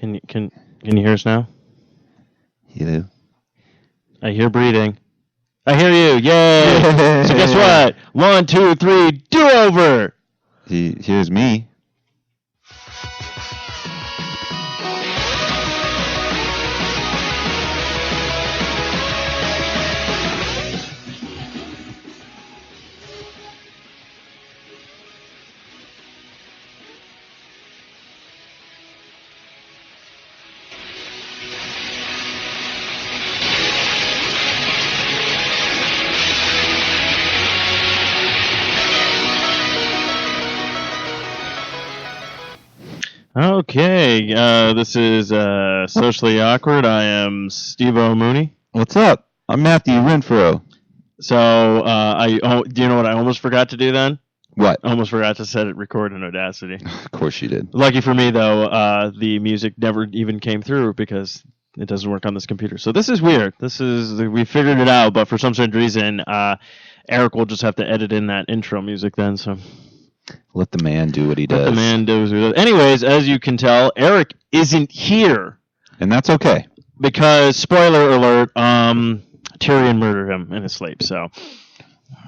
Can you hear us now? Hello. I hear breathing. I hear you. Yay! So guess what? 1, 2, 3, do over. He hears me. Okay, this is Socially Awkward. I am Steve O'Mooney. What's up? I'm Matthew Renfro. So, do you know what I almost forgot to do then? What? I almost forgot to set it record in Audacity. Of course you did. Lucky for me, though, the music never even came through because it doesn't work on this computer. So this is weird. We figured it out, but for some strange reason, Eric will just have to edit in that intro music then, so... Let the man do what he does. Let the man do what he does. Anyways, as you can tell, Eric isn't here. And that's okay. Because, spoiler alert, Tyrion murdered him in his sleep, so...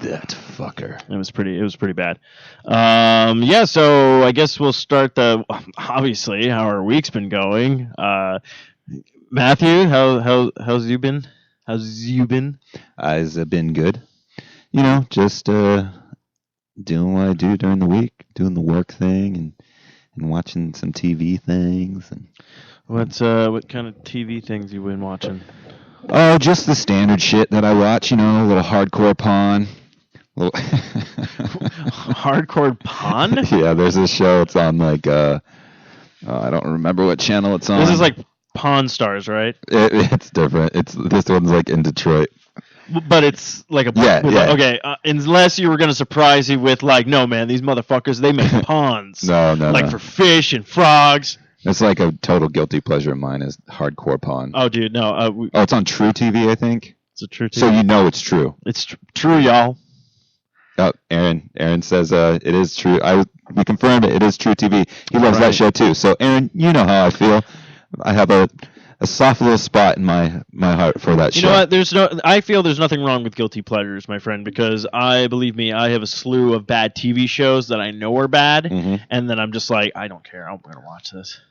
That fucker. It was pretty bad. Yeah, so I guess we'll start obviously, how our week's been going. Matthew, how's you been? I've been good. You know, just... doing what I do during the week, doing the work thing and watching some TV things. And what kind of TV things you been watching? Oh, just the standard shit that I watch, you know, a little hardcore pawn. Hardcore pawn? Yeah, there's this show. It's on like I don't remember what channel it's on. This is like Pawn Stars, right? It's different. This one's like in Detroit. But it's like a... Yeah. Okay, unless you were going to surprise you with, like, no, man, these motherfuckers, they make ponds. No. Like for fish and frogs. It's like a total guilty pleasure of mine is hardcore pawn. Oh, dude, no. It's on True TV, I think. It's a True TV. So you know it's true. It's true, y'all. Oh, Aaron says it is true. We confirmed it is True TV. He loves that show, too. So, Aaron, you know how I feel. I have a soft little spot in my heart for that show. You know what? I feel there's nothing wrong with guilty pleasures, my friend, because believe me, I have a slew of bad TV shows that I know are bad, and then I'm just like, I don't care. I'm going to watch this.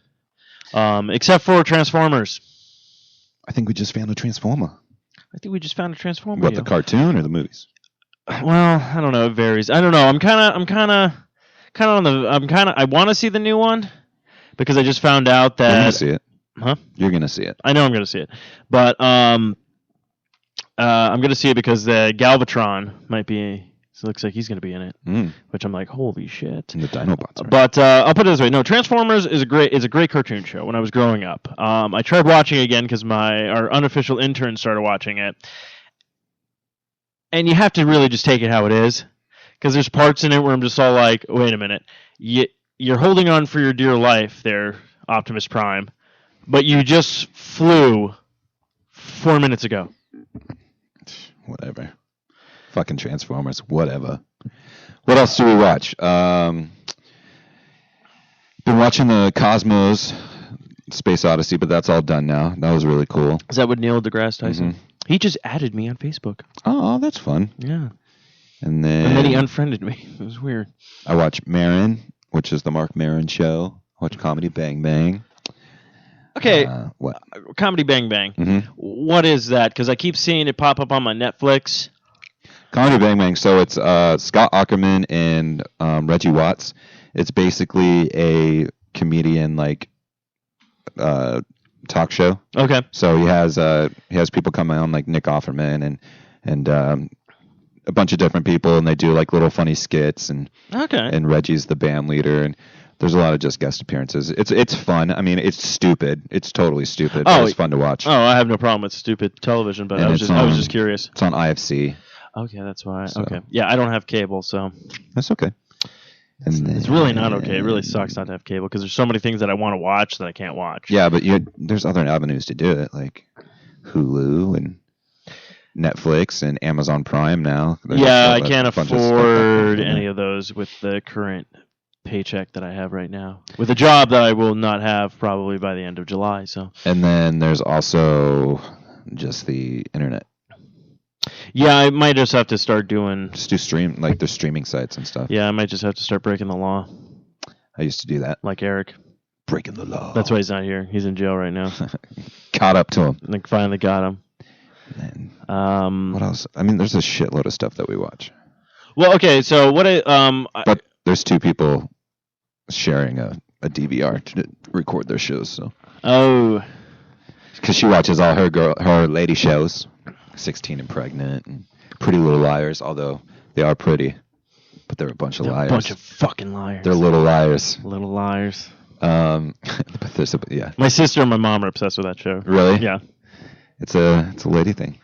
Except for Transformers. I think we just found a Transformer. What, the cartoon or the movies? Well, I don't know. It varies. I don't know. I want to see the new one because I just found out that. You're going to see it. Huh? You're going to see it. I know I'm going to see it. But I'm going to see it because Galvatron might be... So it looks like he's going to be in it. Which I'm like, holy shit. And the Dinobots. Right? But I'll put it this way. No, Transformers is a great cartoon show when I was growing up. I tried watching it again because our unofficial intern started watching it. And you have to really just take it how it is. Because there's parts in it where I'm just all like, wait a minute. You're holding on for your dear life there, Optimus Prime. But you just flew 4 minutes ago. Whatever. Fucking Transformers. Whatever. What else do we watch? Been watching the Cosmos Space Odyssey, but that's all done now. That was really cool. Is that with Neil deGrasse Tyson? He just added me on Facebook. Oh, that's fun. Yeah. And then he unfriended me. It was weird. I watched Maron, which is the Mark Maron show. I watched Comedy Bang Bang. Okay, what? Comedy Bang Bang. What is that? Because I keep seeing it pop up on my Netflix. Comedy Bang Bang. So it's Scott Aukerman and Reggie Watts. It's basically a comedian talk show. Okay. So he has people come on like Nick Offerman and a bunch of different people, and they do like little funny skits and Reggie's the band leader and. There's a lot of just guest appearances. It's fun. I mean, it's stupid. It's totally stupid. But it's fun to watch. Oh, I have no problem with stupid television, but I was just curious. It's on IFC. Okay, that's why. So. Okay. Yeah, I don't have cable, so. That's okay. It's really not okay. It really sucks not to have cable because there's so many things that I want to watch that I can't watch. Yeah, but there's other avenues to do it, like Hulu and Netflix and Amazon Prime now. I can't afford any of those with the current paycheck that I have right now with a job that I will not have probably by the end of July. So. And then there's also just the internet. Yeah, I might just have to start doing. Just do stream, like there's streaming sites and stuff. Yeah, I might just have to start breaking the law. I used to do that. Like Eric. Breaking the law. That's why he's not here. He's in jail right now. Caught up to him. Like finally got him. What else? I mean, there's a shitload of stuff that we watch. Well, okay, so what but there's two people sharing a DVR to record their shows. So. Oh. Because she watches all her lady shows, 16 and Pregnant, and Pretty Little Liars. Although they are pretty, but they're a bunch of liars. A bunch of fucking liars. They're little liars. Little liars. But yeah. My sister and my mom are obsessed with that show. Really? Yeah. It's a lady thing.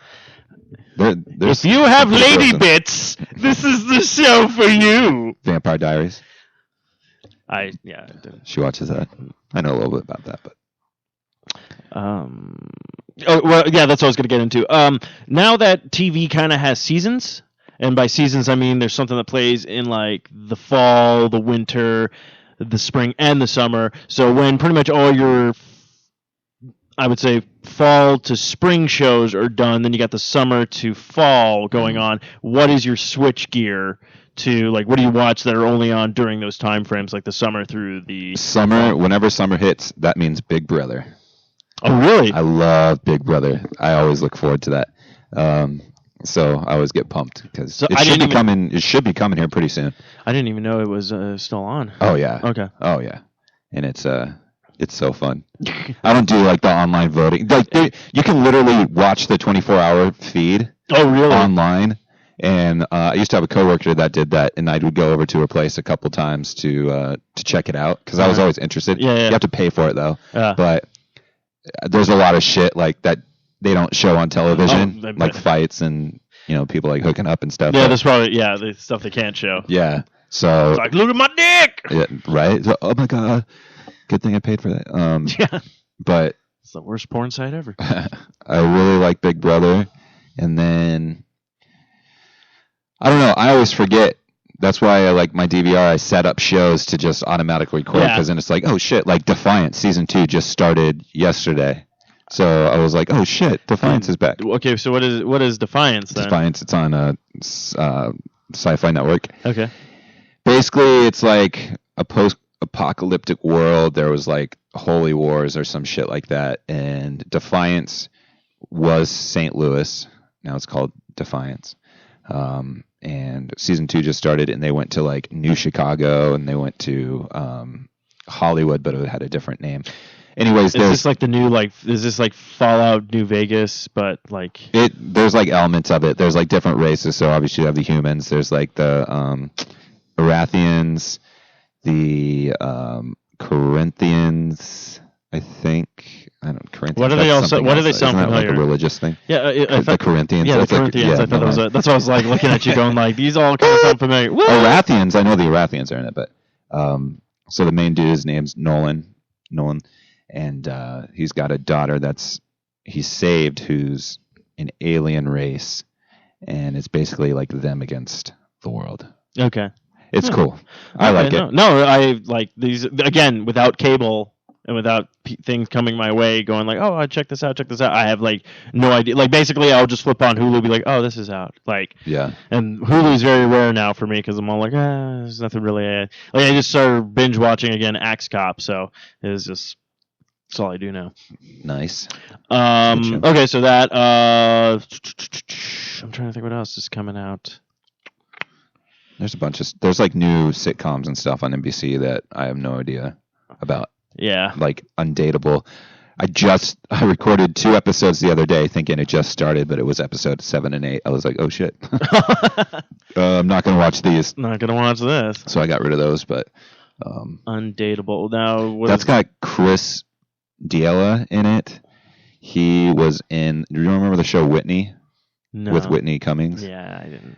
If you have lady bits, this is the show for you. Vampire Diaries. I didn't. She watches that. I know a little bit about that, but. Oh well, yeah, that's what I was going to get into. Now that TV kind of has seasons, and by seasons I mean there's something that plays in like the fall, the winter, the spring, and the summer. So when pretty much all your, I would say, fall to spring shows are done, then you got the summer to fall going on. What is your switch gear to, like, what do you watch that are only on during those time frames, like the summer through the summer? Whenever summer hits, that means Big Brother. Oh, really? I love Big Brother. I always look forward to that. So I always get pumped because it should be coming here pretty soon. I didn't even know it was still on. Oh yeah. Okay. Oh yeah, and it's so fun. I don't do like the online voting. Like you can literally watch the 24-hour feed. Oh really? Online. And I used to have a coworker that did that, and I would go over to her place a couple times to check it out because I was always interested. Yeah. You have to pay for it though. Yeah. But there's a lot of shit like that they don't show on television, like fights and people like hooking up and stuff. Yeah, there's probably the stuff they can't show. Yeah. So it's like, look at my dick. Yeah, right. So, oh my god, good thing I paid for that. Yeah. But it's the worst porn site ever. I really like Big Brother, and then I don't know. I always forget. That's why I like my DVR. I set up shows to just automatically record because then it's like, oh shit, like Defiance season 2 just started yesterday. So I was like, oh shit, Defiance is back. Okay, so what is Defiance then? Defiance, it's on Sci-Fi Network. Okay. Basically, it's like a post-apocalyptic world. There was like holy wars or some shit like that, and Defiance was St. Louis. Now it's called Defiance. And season 2 just started, and they went to like New Chicago, and they went to Hollywood, but it had a different name. Anyways, is this like the new is this like Fallout New Vegas, but like there's like elements of it. There's like different races. So obviously you have the humans. There's like the Arathians, the Corinthians, I think. I don't Corinthians. What are they also? What do they sound familiar? Like a religious thing. Yeah, the Corinthians. Yeah, the Corinthians. I thought that was. That's why I was like looking at you, going like, these all kind of sound familiar. What? Arathians. I know the Arathians are in it, but so the main dude's name's Nolan, and he's got a daughter he's saved, who's an alien race, and it's basically like them against the world. Okay. It's cool. I like it. No, I like these again without cable. And without things coming my way, going like, oh, check this out. I have like no idea. Like basically, I'll just flip on Hulu, be like, oh, this is out. Like, yeah. And Hulu is very rare now for me because I'm all like, there's nothing really. Like I just started binge watching again, Axe Cop, so that's all I do now. Nice. Okay, so that. I'm trying to think what else is coming out. There's there's like new sitcoms and stuff on NBC that I have no idea about. Yeah. Like Undateable. I recorded 2 episodes the other day thinking it just started, but it was episode 7 and 8. I was like, oh shit. I'm not going to watch these. Not going to watch this. So I got rid of those, but. Undateable. Now, that's got Chris D'Elia in it. He was in, do you remember the show Whitney? No. With Whitney Cummings? Yeah, I didn't.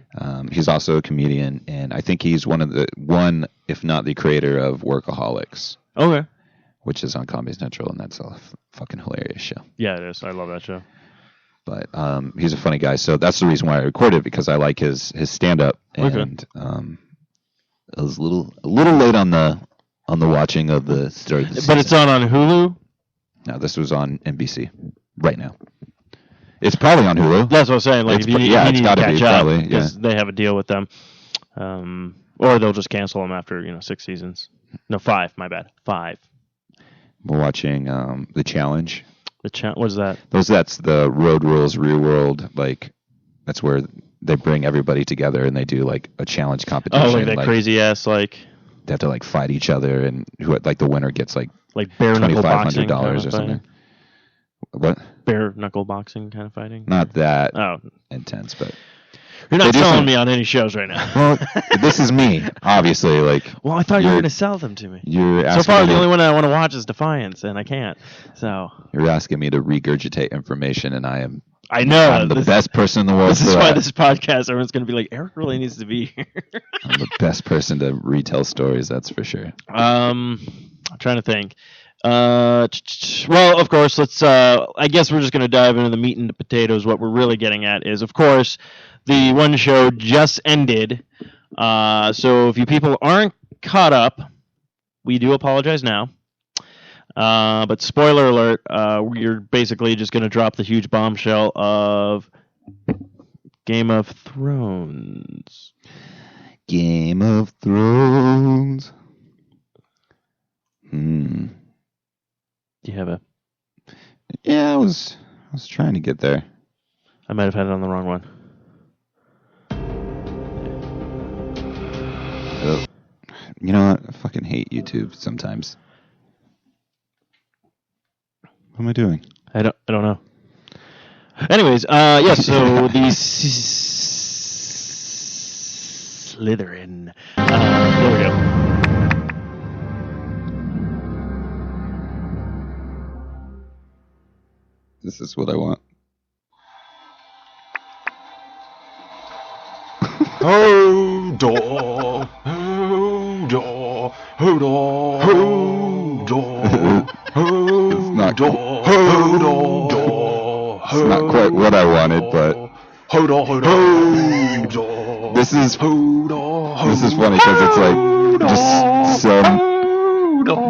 He's also a comedian, and I think he's one, if not the creator of Workaholics. Okay. Which is on Comedy Central, and that's a fucking hilarious show. Yeah, it is. I love that show. But he's a funny guy, so that's the reason why I recorded it, because I like his stand-up. And I was a little late on the watching of the start of the season. But it's on Hulu? No, this was on NBC right now. It's probably on Hulu. That's what I'm saying. Like, you need to catch up because they have a deal with them. Or they'll just cancel them after 6 seasons. No, 5. My bad. 5. We're watching The Challenge. What is that? That's the Road Rules Real World. Like, that's where they bring everybody together and they do like a challenge competition. Oh, like that crazy ass like. They have to like fight each other, and the winner gets like bare knuckle boxing $2,500 or something. What? Bare knuckle boxing kind of fighting. Not that intense, but. You're not selling me on any shows right now. Well, this is me, obviously. Like, well, I thought you were going to sell them to me. You're so far, the only one I want to watch is Defiance, and I can't. So you're asking me to regurgitate information, and I'm the best person in the world. This is why this podcast, everyone's going to be like, Eric really needs to be here. I'm the best person to retell stories, that's for sure. I'm trying to think. Well, of course, let's. I guess we're just going to dive into the meat and the potatoes. What we're really getting at is, of course, the one show just ended. So if you people aren't caught up, we do apologize now. But spoiler alert, we're basically just going to drop the huge bombshell of Game of Thrones. Game of Thrones. Do you have a... Yeah, I was trying to get there. I might have had it on the wrong one. You know what? I fucking hate YouTube sometimes. What am I doing? I don't know. Anyways, yes, so the Slytherin. There we go. This is what I want. Hodor, Hodor, Hodor, Hodor, Hodor, Hodor. It's not quite what I wanted, but Hodor, Hodor. This is funny because it's like just some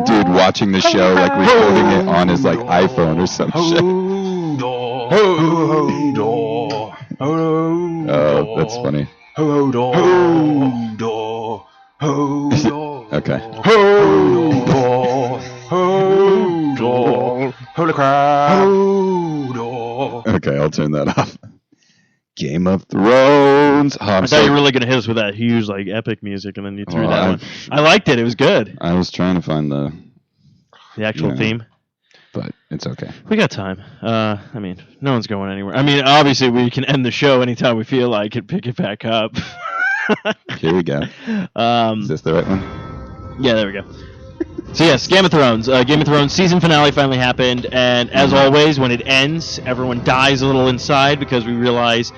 dude watching the show, like recording it on his like iPhone or some shit. Oh, that's funny. Hodor, Hodor. Okay. Hodor, Hodor. Holy crap. Hodor. Okay, I'll turn that off. Game of Thrones. I thought you were really going to hit us with that huge, like, epic music, and then you threw that one. I liked it. It was good. I was trying to find the actual theme. But it's okay. We got time. I mean, no one's going anywhere. I mean, obviously, we can end the show anytime we feel like it, pick it back up. Here we go. Is this the right one? Yeah, there we go. So yes, Game of Thrones. Game of Thrones season finale finally happened, and as always, when it ends, everyone dies a little inside because we realize,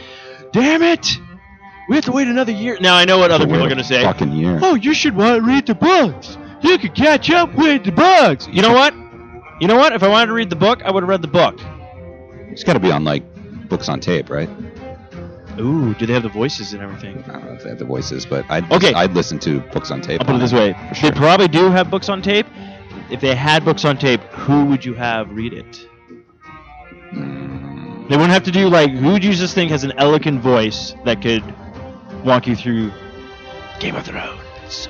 damn it, we have to wait another year. Now I know what other people are going to say. Fucking year. Oh, you should read the books. You could catch up with the books. You know what? If I wanted to read the book, I would have read the book. It's got to be on like books on tape, right? Ooh, do they have the voices and everything? I don't know if they have the voices, but I'd listen to books on tape. I'll put it this way. For sure. They probably do have books on tape. If they had books on tape, who would you have read it? They wouldn't have to do, like, who would you just think has an eloquent voice that could walk you through Game of Thrones?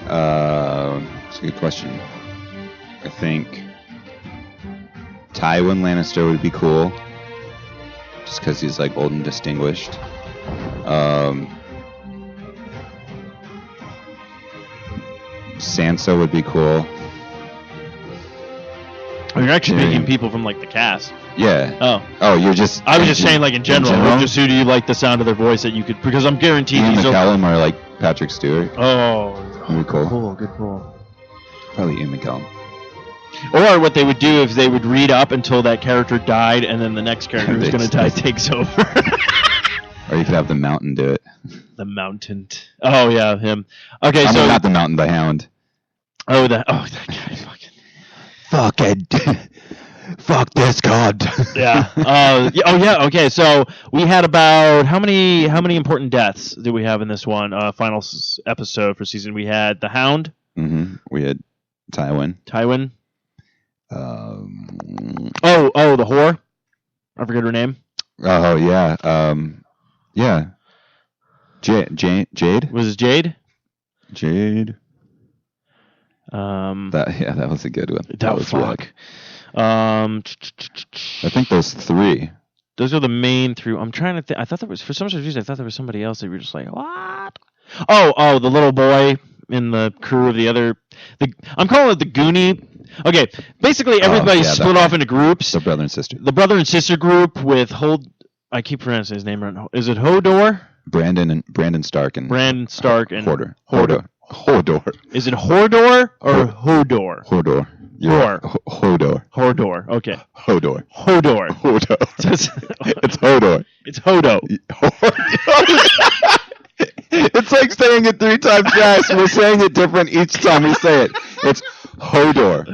That's a good question. I think Tywin Lannister would be cool. Just because he's like old and distinguished. Sansa would be cool. Oh, you're actually picking people from like the cast. Yeah. Oh, you're just. I was just saying, like in general. Just who do you like the sound of their voice that you could? Because I'm guaranteed. Ian McKellen or like Patrick Stewart. Oh, that'd be cool. Cool, good call. Probably Ian McKellen. Or what they would do is they would read up until that character died, and then the next character who's going to die takes over. Or you could have the Mountain do it. The Mountain. Oh yeah, him. Okay, so not the Mountain, the Hound. That guy, fucking. Fuck this god. Yeah. Okay. So we had about how many important deaths did we have in this one final episode for season? We had the Hound. Mm-hmm. We had Tywin. The whore. I forget her name. Oh yeah. Yeah. Jade. Was it Jade? Jade. That was a good one. That was fuck. I think those 3. Those are the main 3. I'm trying to think. I thought there was, for some reason, I thought there was somebody else that you were just like, what? Oh, the little boy in the crew of the other. I'm calling it the Goonie. Okay, basically everybody split off into groups. The brother and sister. The brother and sister group with I keep pronouncing his name wrong. Is it Hodor? Brandon Stark and Hodor. Is it Hodor or Hodor? Hodor. Hodor. Okay. Hodor. It's Hodor. It's Hodo. It's like saying it 3 times fast. We're saying it different each time we say it. It's Hodor.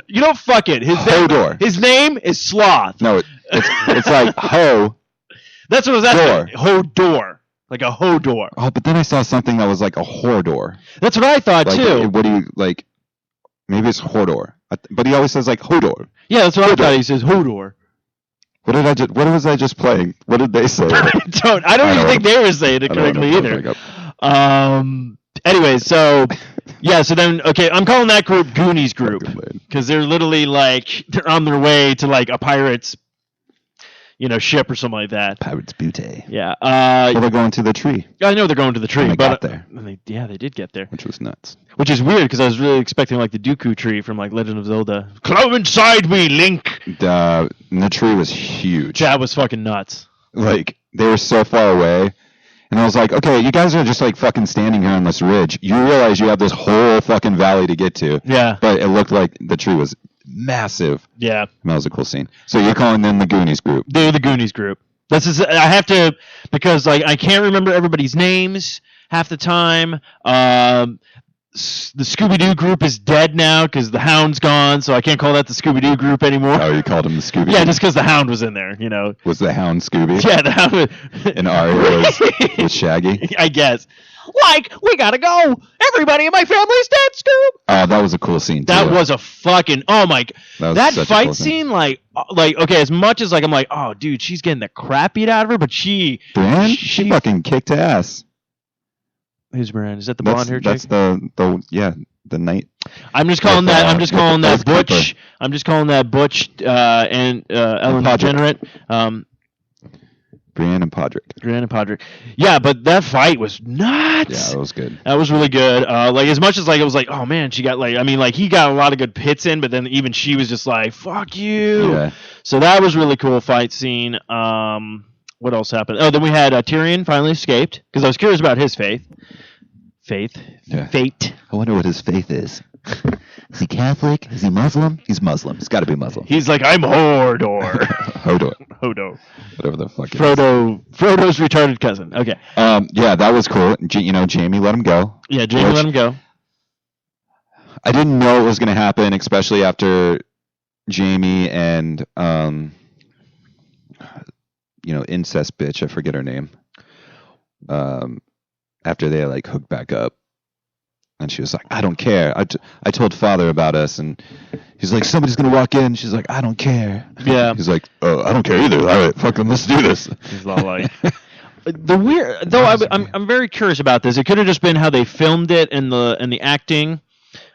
You don't fuck it. Hodor. His name is Sloth. No, it's like Ho. That's what I was asking. Hodor. Like a Hodor. Oh, but then I saw something that was like a Hordor. That's what I thought too. What do you like? Maybe it's Hordor, but he always says like Hodor. Yeah, that's what I thought. He says Hodor. What was I just playing? What did they say? I don't even think they were saying it correctly either. Anyway, so then I'm calling that group Goonies group because they're literally like they're on their way to like a pirate's ship or something like that. Pirate's booty. Yeah. They're going to the tree. I know they're going to the tree, and they got there. They did get there, which was nuts. Which is weird because I was really expecting like the Dooku tree from like Legend of Zelda. Climb inside me, Link. The tree was huge. That was fucking nuts. Like they were so far away, and I was like, okay, you guys are just like fucking standing here on this ridge. You realize you have this whole fucking valley to get to. Yeah. But it looked like the tree was massive. Yeah. That was a cool scene. So you're calling them the Goonies group? They're the Goonies group. I have to because like I can't remember everybody's names half the time. The Scooby-Doo group is dead now because the Hound's gone, so I can't call that the Scooby-Doo group anymore. Oh, you called him the Scooby-Doo? Yeah, just because the Hound was in there, Was the Hound Scooby? Yeah, the Hound. And Arya was Shaggy? I guess. Like, we gotta go! Everybody in my family's dead, Scoob! Oh, that was a cool scene, too. That was a fucking... Oh, my... That fight cool scene, like, okay, as much as, like, I'm like, oh, dude, she's getting the crap beat out of her, but she fucking kicked ass. Who's Brian? Is that the blonde hair chick? That's the night. I'm just calling that Butch. I'm just calling that Butch and Ellen DeGenerate. Brienne and Podrick. Yeah, but that fight was nuts. Yeah, that was good. That was really good. Like as much as like it was like, oh man, she got like, I mean, like he got a lot of good hits in, but then even she was just like, fuck you. Yeah. So that was really cool fight scene. What else happened? Oh, then we had Tyrion finally escaped because I was curious about his fate. Yeah. Fate. I wonder what his faith is. Is he Catholic? Is he Muslim? He's Muslim. He's got to be Muslim. He's like, I'm Hodor. Hodo. Whatever the fuck. Frodo's retarded cousin. Okay. Yeah, that was cool. Jamie let him go. Yeah, Jamie let him go. I didn't know it was going to happen, especially after Jamie and incest bitch. I forget her name. After they like hooked back up, and she was like, I don't care. I told father about us, and he's like, somebody's gonna walk in. She's like, I don't care. Yeah. He's like, oh, I don't care either. All right, fucking, let's do this. He's not like the weird though. I'm very curious about this. It could have just been how they filmed it and the acting,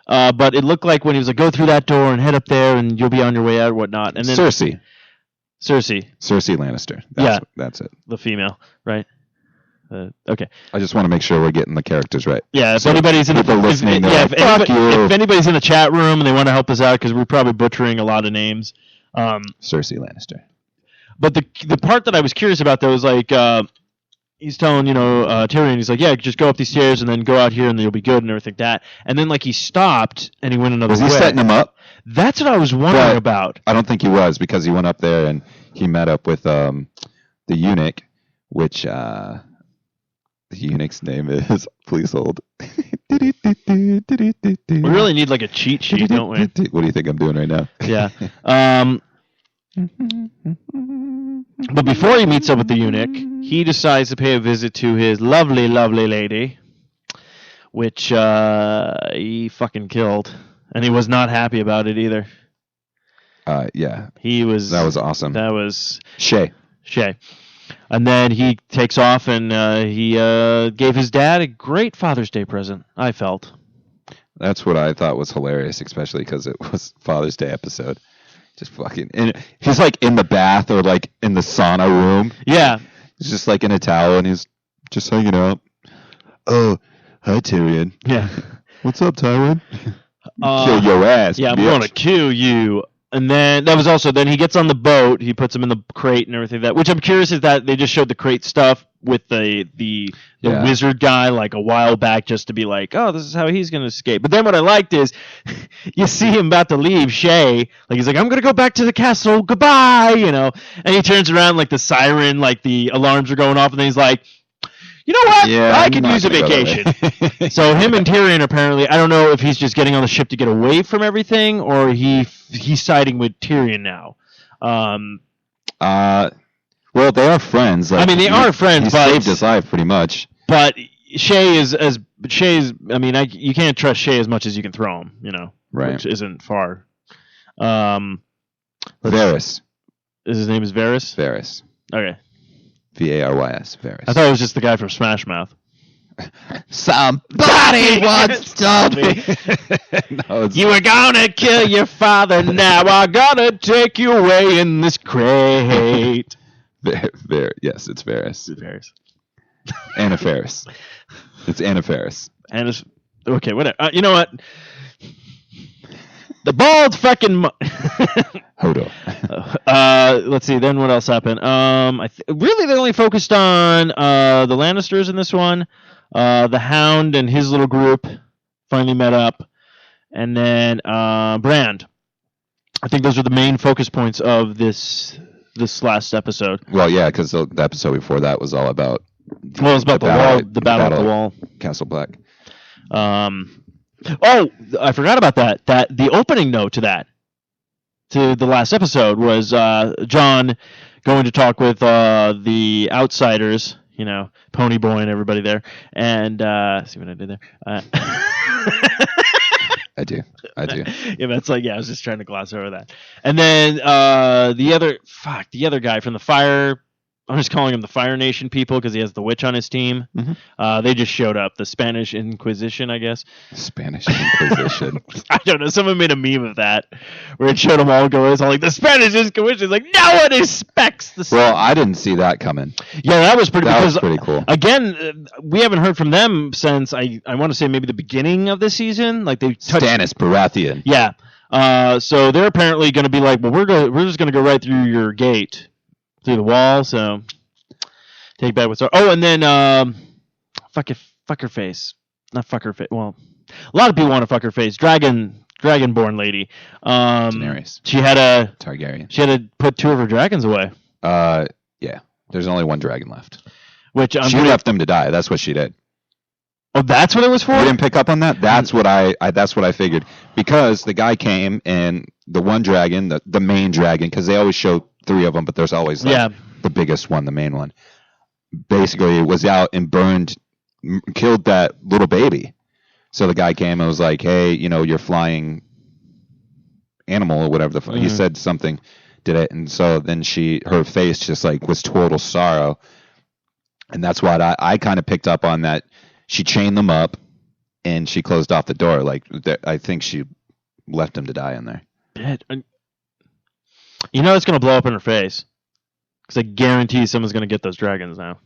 but it looked like when he was like, go through that door and head up there, and you'll be on your way out or whatnot. And then Cersei Lannister. That's it. The female, right? Okay. I just want to make sure we're getting the characters right. Yeah, if anybody's in if anybody's in the chat room and they want to help us out because we're probably butchering a lot of names. Cersei Lannister. But the part that I was curious about though is like he's telling Tyrion, he's like, yeah, just go up these stairs and then go out here and you'll be good and everything like that. And then like he stopped and he went another way. Was he setting him up? That's what I was wondering about. I don't think he was because he went up there and he met up with the eunuch, which. The eunuch's name is, please hold, We really need like a cheat sheet, don't we? What do you think I'm doing right now? Yeah. But before he meets up with the eunuch, he decides to pay a visit to his lovely, lovely lady, which he fucking killed. And he was not happy about it either. Yeah. That was awesome. That was... Shay. And then he takes off and he gave his dad a great Father's Day present, I felt. That's what I thought was hilarious, especially because it was Father's Day episode. Just fucking... And he's like in the bath or like in the sauna room. Yeah. He's just like in a towel and he's just hanging out. Oh, hi, Tyrion. Yeah. What's up, Tyrion? Kill your ass, yeah, bitch. I'm gonna kill you. And then that was also then he gets on the boat, he puts him in the crate and everything which I'm curious is that they just showed the crate stuff with the wizard guy like a while back just to be like, oh, this is how he's gonna escape. But then what I liked is you see him about to leave, Shay, like he's like, I'm gonna go back to the castle, goodbye, and he turns around like the siren, like the alarms are going off, and then he's like, you know what? Yeah, I could use a vacation. So him and Tyrion apparently, I don't know if he's just getting on the ship to get away from everything, or he's siding with Tyrion now. Well, they are friends. Like, they are friends. He saved his life pretty much. But Shay is. You can't trust Shay as much as you can throw him. Right? Which isn't far. Varys. His name is Varys. Varys. Okay. Varys. Varys. I thought it was just the guy from Smash Mouth. Somebody once told me. No, you were gonna kill your father. Now I'm gonna take you away in this crate. Yes, it's Varys. It's Varys. Anna Faris. It's Anna Faris. Okay, whatever. You know what? The bald fucking. Hold on. Let's see. Then what else happened? Really, they only focused on the Lannisters in this one. The Hound and his little group finally met up, and then Brand. I think those are the main focus points of this last episode. Well, yeah, because the episode before that was all about. Well, it was about the wall, the battle at the wall, Castle Black. Oh, I forgot about that. That the opening note to the last episode was John going to talk with the outsiders, Pony Boy and everybody there, and see what I did there. I do. Yeah, that's I was just trying to gloss over that. And then the other guy from the Fire. I'm just calling him the Fire Nation people because he has the witch on his team. Mm-hmm. They just showed up. The Spanish Inquisition, I guess. Spanish Inquisition. I don't know. Someone made a meme of that where it showed them all going. It's all like the Spanish Inquisition. It's like no one expects the. Well, I didn't see that coming. Yeah, that was pretty. That was pretty cool. Again, we haven't heard from them since I want to say maybe the beginning of this season. Like they touched. Stannis Baratheon. Yeah. So they're apparently going to be like, well, we're just going to go right through your gate. Through the wall, so take back what's. Oh, and then fuck her face, not fuck her face. Well, a lot of people want to fuck her face. Dragonborn lady. Daenerys. She had a Targaryen. She had to put 2 of her dragons away. Yeah. There's only 1 dragon left. Which she left them to die. That's what she did. Oh, that's what it was for? You didn't pick up on that? That's what I figured. Because the guy came and the one dragon, the main dragon, because they always show 3 of them, but there's always the biggest one, the main one. Basically, was out and killed that little baby. So the guy came and was like, "Hey, you're flying animal or whatever he said something, did it?" And so then her face just like was total sorrow, and that's what I kind of picked up on that. She chained them up, and she closed off the door. Like I think she left him to die in there. It's going to blow up in her face. Because I guarantee someone's going to get those dragons now.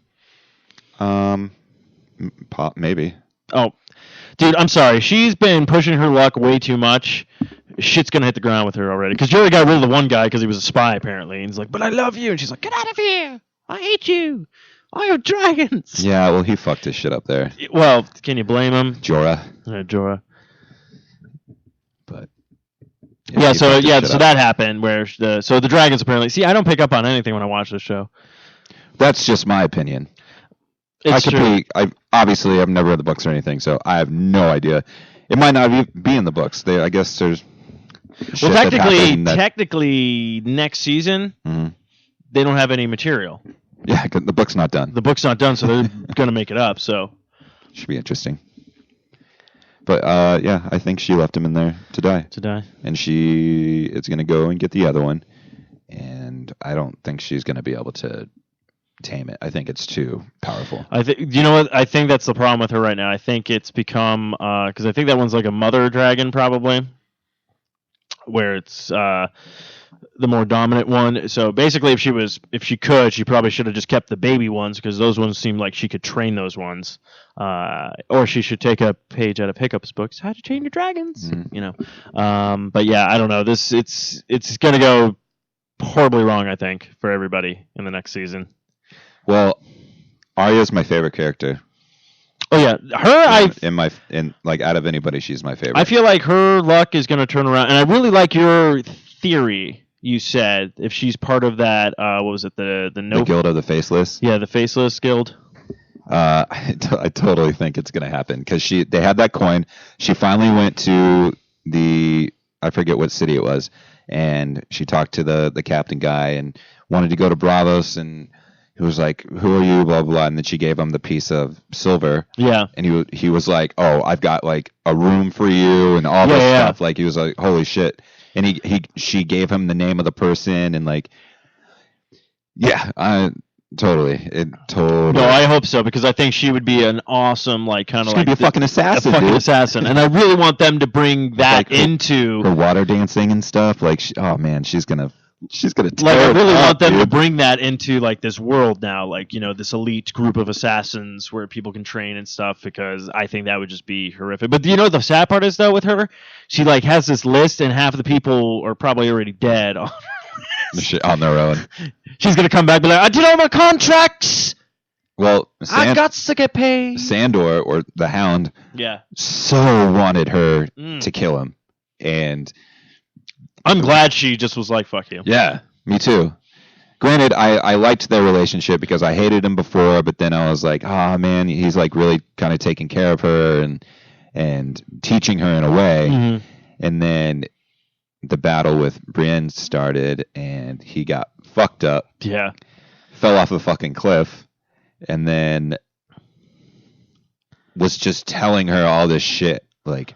Maybe. Oh, dude, I'm sorry. She's been pushing her luck way too much. Shit's going to hit the ground with her already. Because Jerry got rid of the one guy because he was a spy, apparently. And he's like, but I love you. And she's like, get out of here. I hate you. I have dragons. Yeah, well, he fucked his shit up there. Well, can you blame him? Jorah. Jorah. But... so that happened where the dragons apparently. See, I don't pick up on anything when I watch this show. That's just my opinion. I obviously I've never read the books or anything, so I have no idea. It might not be in the books. I guess there's. Well, technically, next season they don't have any material. Yeah, the book's not done. The book's not done, so they're gonna make it up. So should be interesting. But yeah, I think she left him in there to die. And she is gonna go and get the other one, and I don't think she's gonna be able to tame it. I think it's too powerful. You know what? I think that's the problem with her right now. I think it's become because I think that one's like a mother dragon probably, where it's the more dominant one. So basically, if she could, she probably should have just kept the baby ones because those ones seem like she could train those ones. Or she should take a page out of Hiccup's books, How to Train Your Dragons. You know, but yeah, I don't know. It's gonna go horribly wrong. I think for everybody in the next season. Well, Arya's my favorite character. Oh yeah, her out of anybody, she's my favorite. I feel like her luck is going to turn around, and I really like your theory. You said if she's part of that, what was it? The Guild of the Faceless. Yeah, the Faceless Guild. I totally think it's going to happen because they had that coin. She finally went to I forget what city it was, and she talked to the captain guy and wanted to go to Bravos and. He was like, "Who are you?" Blah, blah blah, and then she gave him the piece of silver. Yeah. And he was like, "Oh, I've got like a room for you and all this stuff." Like he was like, "Holy shit!" And she gave him the name of the person and like, yeah, totally. No, I hope so because I think she would be an awesome like kind of like be a fucking assassin, assassin, and I really want them to bring that into her water dancing and stuff. Like, oh man, she's gonna. I really want them to bring that into like this world now, like this elite group of assassins where people can train and stuff. Because I think that would just be horrific. But the sad part is though with her, she like has this list and half of the people are probably already dead on their own. She's gonna come back and be like, I did all my contracts. Well, I got to get paid. Sandor or the Hound, so wanted her to kill him, and. I'm glad she just was like, fuck you. Yeah, me too. Granted, I liked their relationship because I hated him before, but then I was like, oh man, he's like really kind of taking care of her and teaching her in a way. Mm-hmm. And then the battle with Brienne started and he got fucked up. Yeah. Fell off a fucking cliff and then was just telling her all this shit. Like,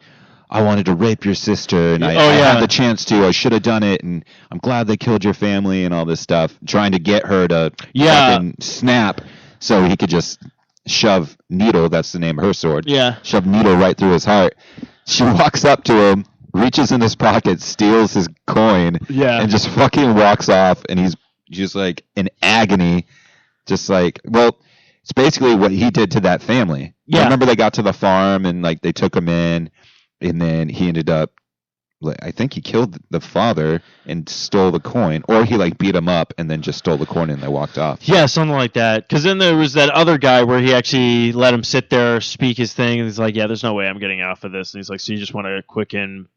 I wanted to rape your sister, and I had the chance to. I should have done it, and I'm glad they killed your family and all this stuff. Trying to get her to fucking snap so he could just shove Needle, that's the name of her sword, shove Needle right through his heart. She walks up to him, reaches in his pocket, steals his coin, and just fucking walks off, and he's just like in agony, just like, well, it's basically what he did to that family. Yeah. I remember they got to the farm, and like they took him in, and then he ended up, I think he killed the father and stole the coin, or he like beat him up and then just stole the coin and they walked off. Yeah, something like that. Because then there was that other guy where he actually let him sit there, speak his thing, and he's like, yeah, there's no way I'm getting out for this. And he's like, so you just want a quick and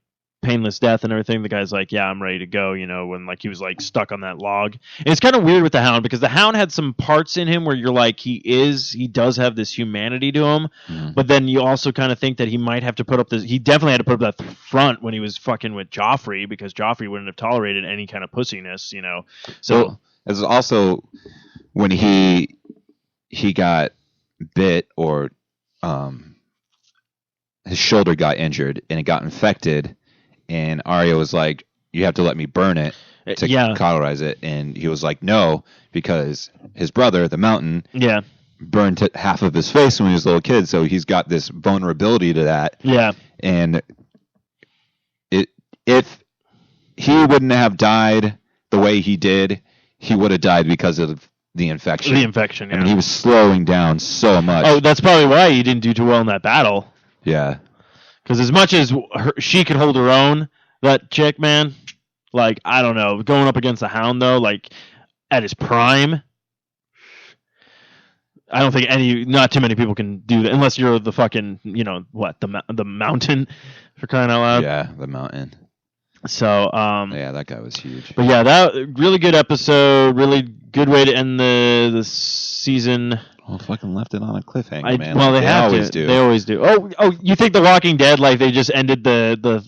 painless death and everything? The guy's like, yeah, I'm ready to go, when like he was like stuck on that log. And it's kind of weird with the Hound because the Hound had some parts in him where you're like, he does have this humanity to him, but then you also kind of think that he might have to put up he definitely had to put up that front when he was fucking with Joffrey, because Joffrey wouldn't have tolerated any kind of pussiness, so well, it's also when he got bit, or his shoulder got injured and it got infected. And Arya was like, you have to let me burn it to cauterize it. And he was like, no, because his brother, the Mountain, burned half of his face when he was a little kid. So he's got this vulnerability to that. Yeah. And if he wouldn't have died the way he did, he would have died because of the infection. The infection, yeah. I mean, he was slowing down so much. Oh, that's probably why he didn't do too well in that battle. Yeah. Because as much as she could hold her own, that chick, man, like, I don't know. Going up against the Hound, though, like, at his prime, I don't think not too many people can do that, unless you're the fucking, the Mountain, for crying out loud. Yeah, the Mountain. So, yeah, that guy was huge. But yeah, that really good episode, really good way to end the season. Well, fucking left it on a cliffhanger, man. Well, they have always to. do. They always do. Oh, you think The Walking Dead, like they just ended the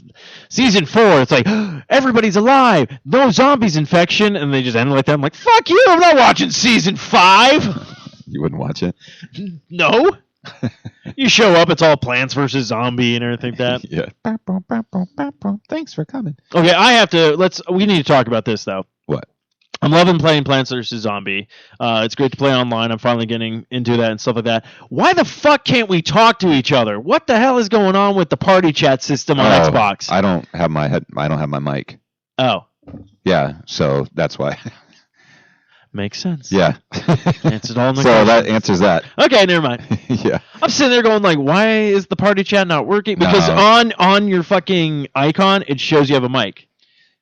season 4? It's like everybody's alive, no zombies infection, and they just ended like that. I'm like, fuck you! I'm not watching season 5. You wouldn't watch it? No. You show up, it's all Plants vs. Zombie and everything like that. Yeah. Thanks for coming. Okay, we need to talk about this though. What? I'm loving playing Plants vs. Zombie. It's great to play online. I'm finally getting into that and stuff like that. Why the fuck can't we talk to each other? What the hell is going on with the party chat system on Xbox? I don't have my mic. Oh. Yeah, so that's why. Makes sense. Yeah. Answered all my so questions. that answers that. Okay, never mind. Yeah. I'm sitting there going like, why is the party chat not working? Because on your fucking icon, it shows you have a mic.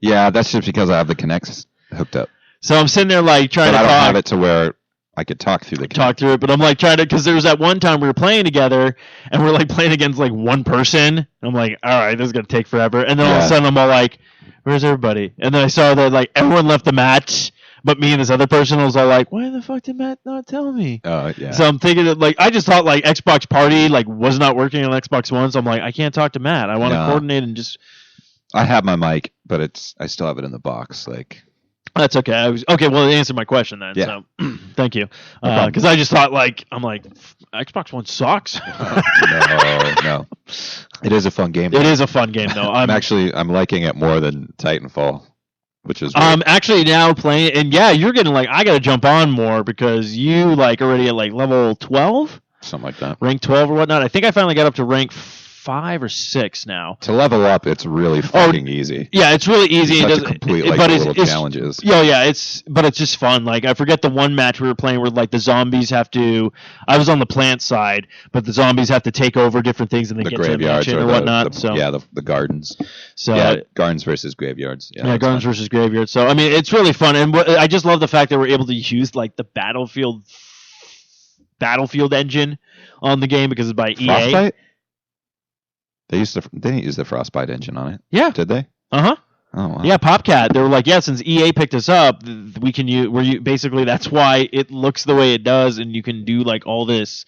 Yeah, that's just because I have the Kinects hooked up. So I'm sitting there like trying to talk. I don't have it to where I could talk through the Kinect. Talk through it, but I'm like trying to, because there was that one time we were playing together and we're like playing against like one person. And I'm like, all right, this is going to take forever. And then all of a sudden I'm all like, where's everybody? And then I saw that like everyone left the match, but me and this other person was all like, why the fuck did Matt not tell me? Yeah. So I'm thinking that like, I just thought like Xbox Party like was not working on Xbox One. So I'm like, I can't talk to Matt. I want to coordinate and just. I have my mic, but I still have it in the box. Like. That's okay. Well, it answered my question then. Yeah. So, thank you. Because I just thought, I'm like, Xbox One sucks. No. It is a fun game. It is a fun game, though. I'm liking it more than Titanfall, which is. I'm actually now playing it, and yeah, you're getting like, I got to jump on more because you like already at like level 12, something like that, rank 12 or whatnot. I think I finally got up to rank 5 or 6 now. To level up, it's really fucking easy. Yeah, it's really easy. It's such a complete little challenges. Yeah, but it's just fun. Like I forget the one match we were playing where like the zombies have to. I was on the plant side, but the zombies have to take over different things and they get to the mansion or whatnot. The gardens. So gardens versus graveyards. Yeah, gardens versus graveyards. So I mean, it's really fun, and I just love the fact that we're able to use like the Battlefield engine on the game because it's by Frostbite? EA. They didn't use the Frostbite engine on it. Yeah. Did they? Uh-huh. Oh, wow. Yeah, PopCat. They were like, yeah, since EA picked us up, we can use. Basically, that's why it looks the way it does, and you can do like all this,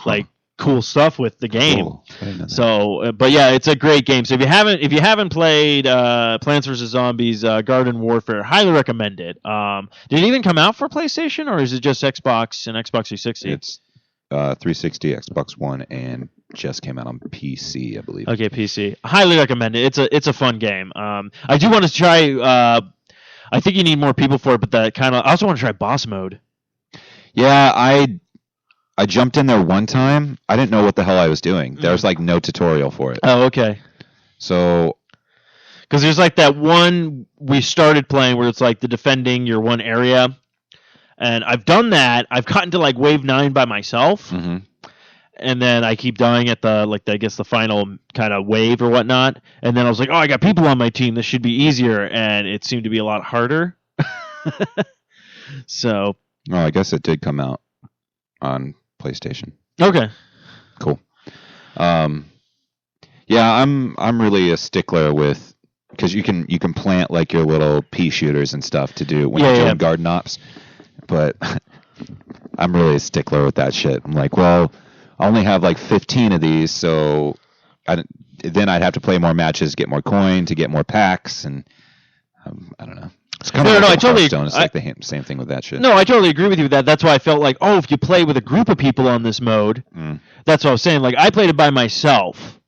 like cool stuff with the game. Cool. So, but yeah, it's a great game. So if you haven't played Plants vs Zombies Garden Warfare, highly recommend it. Did it even come out for PlayStation, or is it just Xbox and Xbox 360? It's 360, Xbox One, and just came out on PC, I believe. Okay, PC. Highly recommend it. It's a fun game. I do want to try. I think you need more people for it, but I also want to try boss mode. Yeah, I jumped in there one time. I didn't know what the hell I was doing. There was like no tutorial for it. Oh, okay. So, because there's like that one we started playing where it's like the defending your one area. And I've done that. I've gotten to like wave 9 by myself, and then I keep dying at the final kind of wave or whatnot. And then I was like, oh, I got people on my team. This should be easier, and it seemed to be a lot harder. So. Oh, I guess it did come out on PlayStation. Okay. Cool. Yeah, I'm really a stickler with, because you can plant like your little pea shooters and stuff to do when you're doing garden ops. But I'm really a stickler with that shit. I'm like, well, I only have like 15 of these, so then I'd have to play more matches, get more coin, to get more packs, and I don't know. It's kind of I totally. It's like the same thing with that shit. No, I totally agree with you with that. That's why I felt like, if you play with a group of people on this mode, that's what I was saying. Like, I played it by myself,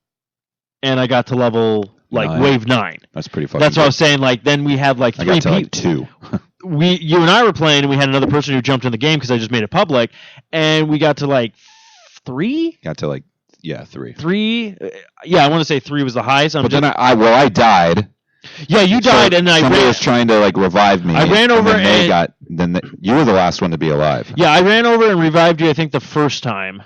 and I got to level wave 9. That's pretty fucking. That's what I was saying. Like, then we had like 3 people. I got to like 2. You and I were playing, and we had another person who jumped in the game because I just made it public, and we got to like 3. Got to like 3. 3. Yeah, I want to say 3 was the highest. But then I died. Yeah, you died, and somebody was trying to like revive me. I ran over, you were the last one to be alive. Yeah, I ran over and revived you, I think, the first time.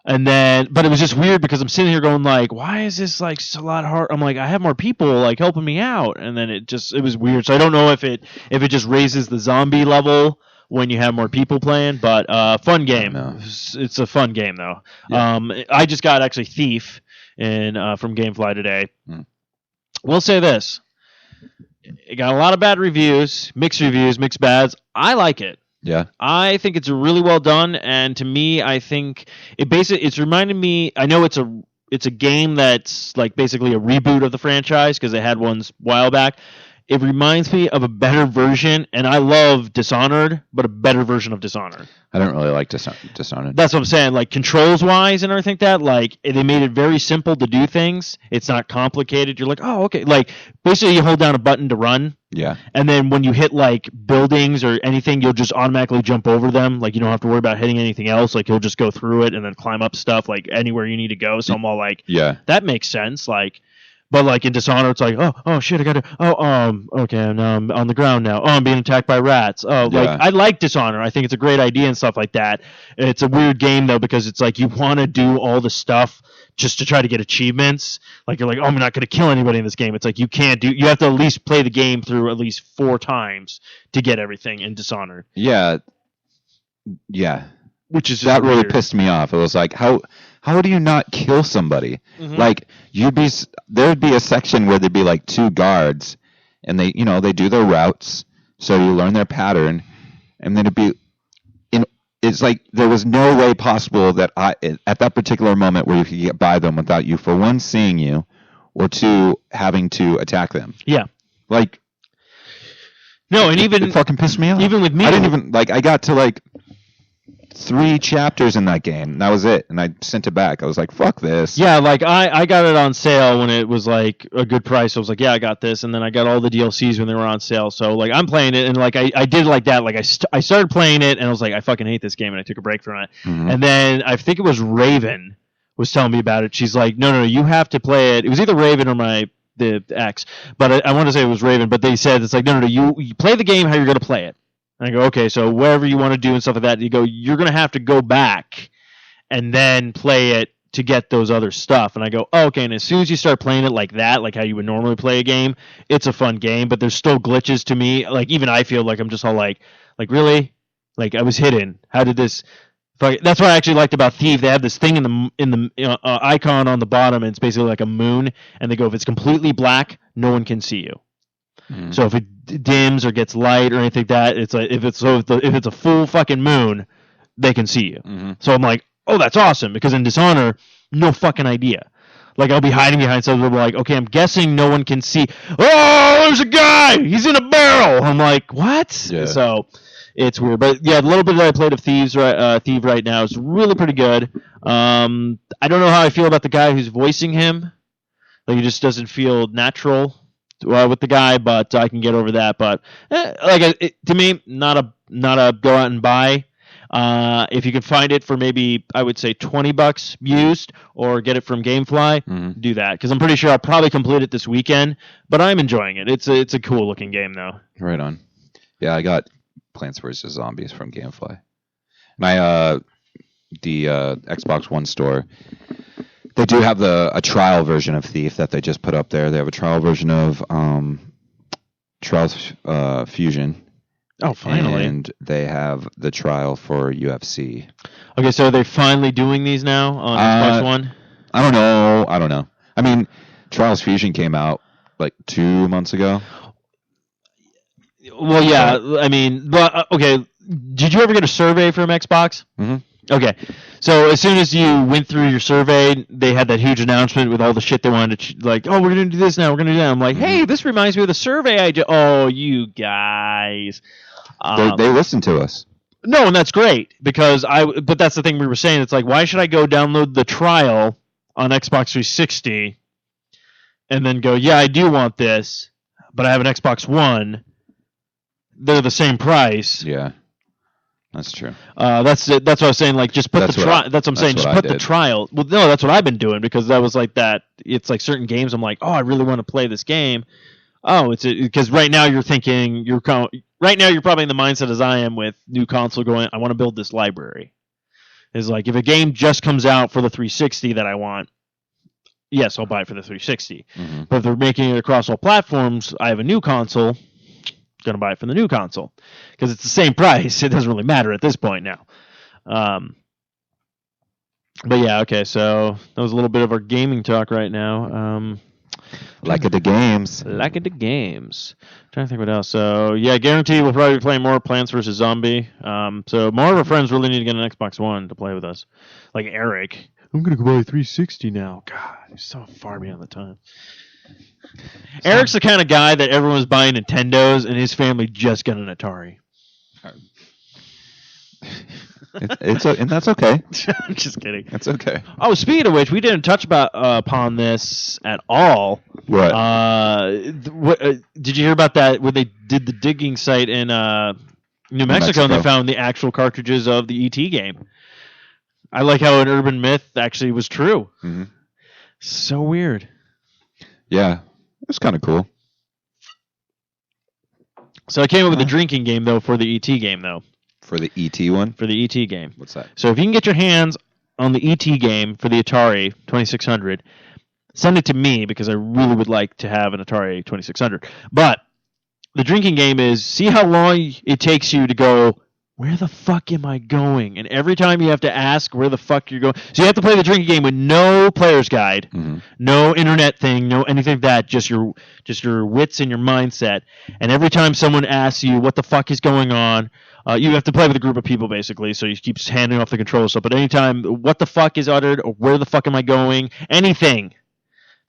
And then, but it was just weird because I'm sitting here going like, why is this like a lot hard? I'm like, I have more people like helping me out, and then it was weird. So I don't know if it just raises the zombie level when you have more people playing, but fun game. It's a fun game though. Yeah. I just got actually Thief from GameFly today. We'll say this: it got a lot of bad reviews, mixed bads. I like it. Yeah. I think it's really well done, and to me, I think it's reminded me. I know it's a game that's like basically a reboot of the franchise because they had ones a while back. It reminds me of a better version, and I love Dishonored, but a better version of Dishonored. I don't really like Dishonored. That's what I'm saying. Like controls wise and everything like that, like they made it very simple to do things. It's not complicated. You're like, oh, okay. Like basically you hold down a button to run. Yeah. And then when you hit like buildings or anything, you'll just automatically jump over them. Like you don't have to worry about hitting anything else. Like you'll just go through it and then climb up stuff like anywhere you need to go. So I'm all like, yeah, that makes sense. Like, but like in Dishonored, it's like, oh shit, I gotta, okay, now I'm on the ground now. Oh, I'm being attacked by rats. Oh, yeah. like I like Dishonored. I think it's a great idea and stuff like that. It's a weird game though because it's like you want to do all the stuff just to try to get achievements. Like you're like, oh, I'm not gonna kill anybody in this game. It's like you have to at least play the game through at least 4 times to get everything in Dishonored. Yeah. Which is that really weird. Pissed me off. It was like, how do you not kill somebody? Mm-hmm. Like there'd be a section where there'd be like 2 guards, and they do their routes, so you learn their pattern, and then it's like there was no way possible that at that particular moment where you could get by them without you, for one, seeing you, or 2, having to attack them. Yeah. Like. No, and it fucking pissed me off. Even with me, I didn't even I got to like 3 chapters in that game, and that was it, and I sent it back. I was like, fuck this. Yeah, like I got it on sale when it was like a good price. So I was like, yeah, I got this, and then I got all the DLCs when they were on sale. So like I'm playing it, and like I did like that. Like I started playing it, and I was like, I fucking hate this game, and I took a break from it. Mm-hmm. And then I think it was Raven was telling me about it. She's like, no, you have to play it. It was either Raven or the ex, but I want to say it was Raven. But they said it's like, no, you play the game how you're gonna play it. And I go, okay, so whatever you want to do and stuff like that, you go, you're going to have to go back and then play it to get those other stuff. And I go, oh, okay, and as soon as you start playing it like that, like how you would normally play a game, it's a fun game, but there's still glitches to me. Like, even I feel like I'm just all like really? Like, I was hidden. How did this... That's what I actually liked about Thief. They have this thing in the icon on the bottom, and it's basically like a moon, and they go, if it's completely black, no one can see you. Mm. So if it dims or gets light or anything like that, it's like if it's a full fucking moon, they can see you. Mm-hmm. So I'm like, oh, that's awesome, because in Dishonor, no fucking idea. Like I'll be hiding behind something, like, okay, I'm guessing no one can see. Oh, there's a guy. He's in a barrel. I'm like, what? Yeah. So it's weird, but yeah, a little bit that I played of Thief right now is really pretty good. I don't know how I feel about the guy who's voicing him. Like he just doesn't feel natural. With the guy, but I can get over that. But to me, not a go out and buy. If you can find it for maybe I would say $20 used, or get it from GameFly, do that, because I'm pretty sure I'll probably complete it this weekend. But I'm enjoying it. It's a cool looking game though. Right on. Yeah, I got Plants vs Zombies from GameFly. My the Xbox One store. They do have a trial version of Thief that they just put up there. They have a trial version of Trials Fusion. Oh, finally. And they have the trial for UFC. Okay, so are they finally doing these now on Xbox One? I don't know. I mean, Trials Fusion came out like 2 months ago. Well, yeah. I mean, but okay. Did you ever get a survey from Xbox? Mm-hmm. Okay, so as soon as you went through your survey, they had that huge announcement with all the shit they wanted to, like, oh, we're going to do this now, we're going to do that. I'm like, hey, this reminds me of the survey I did. Oh, you guys. They listen to us. No, and that's great, but that's the thing we were saying. It's like, why should I go download the trial on Xbox 360 and then go, yeah, I do want this, but I have an Xbox One. They're the same price. Yeah. That's true. That's it. That's what I was saying. Like, just put the trial. That's what I'm saying. Just put the trial. Well, no, that's what I've been doing, because that was like that. It's like certain games. I'm like, oh, I really want to play this game. Oh, it's because right now you're thinking right now you're probably in the mindset as I am with new console going. I want to build this library. It's like if a game just comes out for the 360 that I want, yes, I'll buy it for the 360. Mm-hmm. But if they're making it across all platforms, I have a new console. Going to buy it from the new console because it's the same price. It doesn't really matter at this point now. But yeah, okay. So that was a little bit of our gaming talk right now. Like at the games. Trying to think what else. So, yeah, guarantee we'll probably be playing more Plants vs. Zombie. So more of our friends really need to get an Xbox One to play with us. Like Eric. I'm going to go buy a 360 now. God, he's so far beyond the time. Eric's the kind of guy that everyone's buying Nintendos, and his family just got an Atari. And that's okay. I'm just kidding. That's okay. Oh, speaking of which, we didn't touch upon this at all. What? Did you hear about that when they did the digging site in New Mexico and they found the actual cartridges of the ET game? I like how an urban myth actually was true. Mm-hmm. So weird. Yeah, it's kind of cool. So I came up with a drinking game, though, for the ET game, though. For the ET one? For the ET game. What's that? So if you can get your hands on the ET game for the Atari 2600, send it to me because I really would like to have an Atari 2600. But the drinking game is, see how long it takes you to go, where the fuck am I going? And every time you have to ask where the fuck you're going. So you have to play the drinking game with no player's guide, no internet thing, no anything like that, just your wits and your mindset. And every time someone asks you what the fuck is going on, you have to play with a group of people, basically, so you keep handing off the control stuff. But anytime what the fuck is uttered, or where the fuck am I going, anything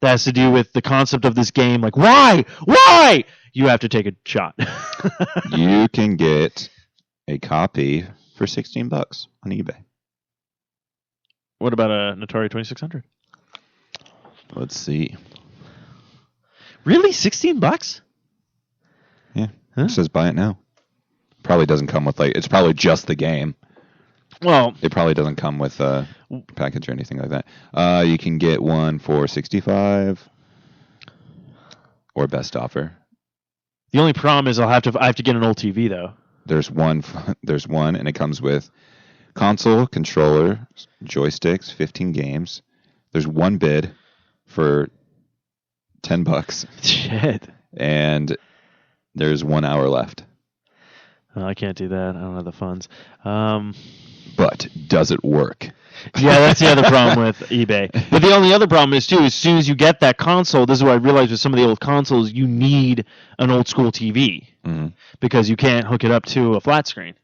that has to do with the concept of this game, like, why, you have to take a shot. You can get a copy for $16 on eBay. What about an Atari 2600? Let's see. Really? $16? Yeah. Huh? It says buy it now. Probably doesn't come with, it's probably just the game. Well, it probably doesn't come with a package or anything like that. You can get one for $65 or best offer. The only problem is I have to get an old TV though. There's one, and it comes with console, controller, joysticks, 15 games. There's one bid for $10. Shit. And there's 1 hour left. I can't do that. I don't have the funds. But does it work? Yeah, that's the other problem with eBay. But the only other problem is, too, as soon as you get that console, this is what I realized with some of the old consoles, you need an old school TV because you can't hook it up to a flat screen.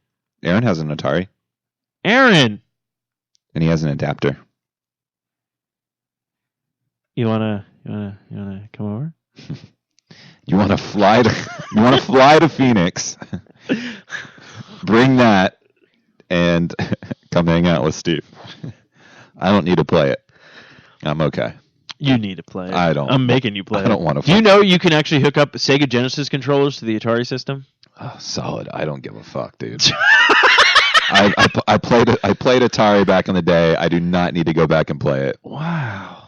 Aaron has an Atari. Aaron! And he has an adapter. You wanna come over? You wanna fly to Phoenix? Bring that and come hang out with Steve. I don't need to play it. I'm okay. You need to play it. I don't. I'm making you play it. I don't want to. Do you know you can actually hook up Sega Genesis controllers to the Atari system? Oh, solid. I don't give a fuck, dude. I played Atari back in the day. I do not need to go back and play it. Wow.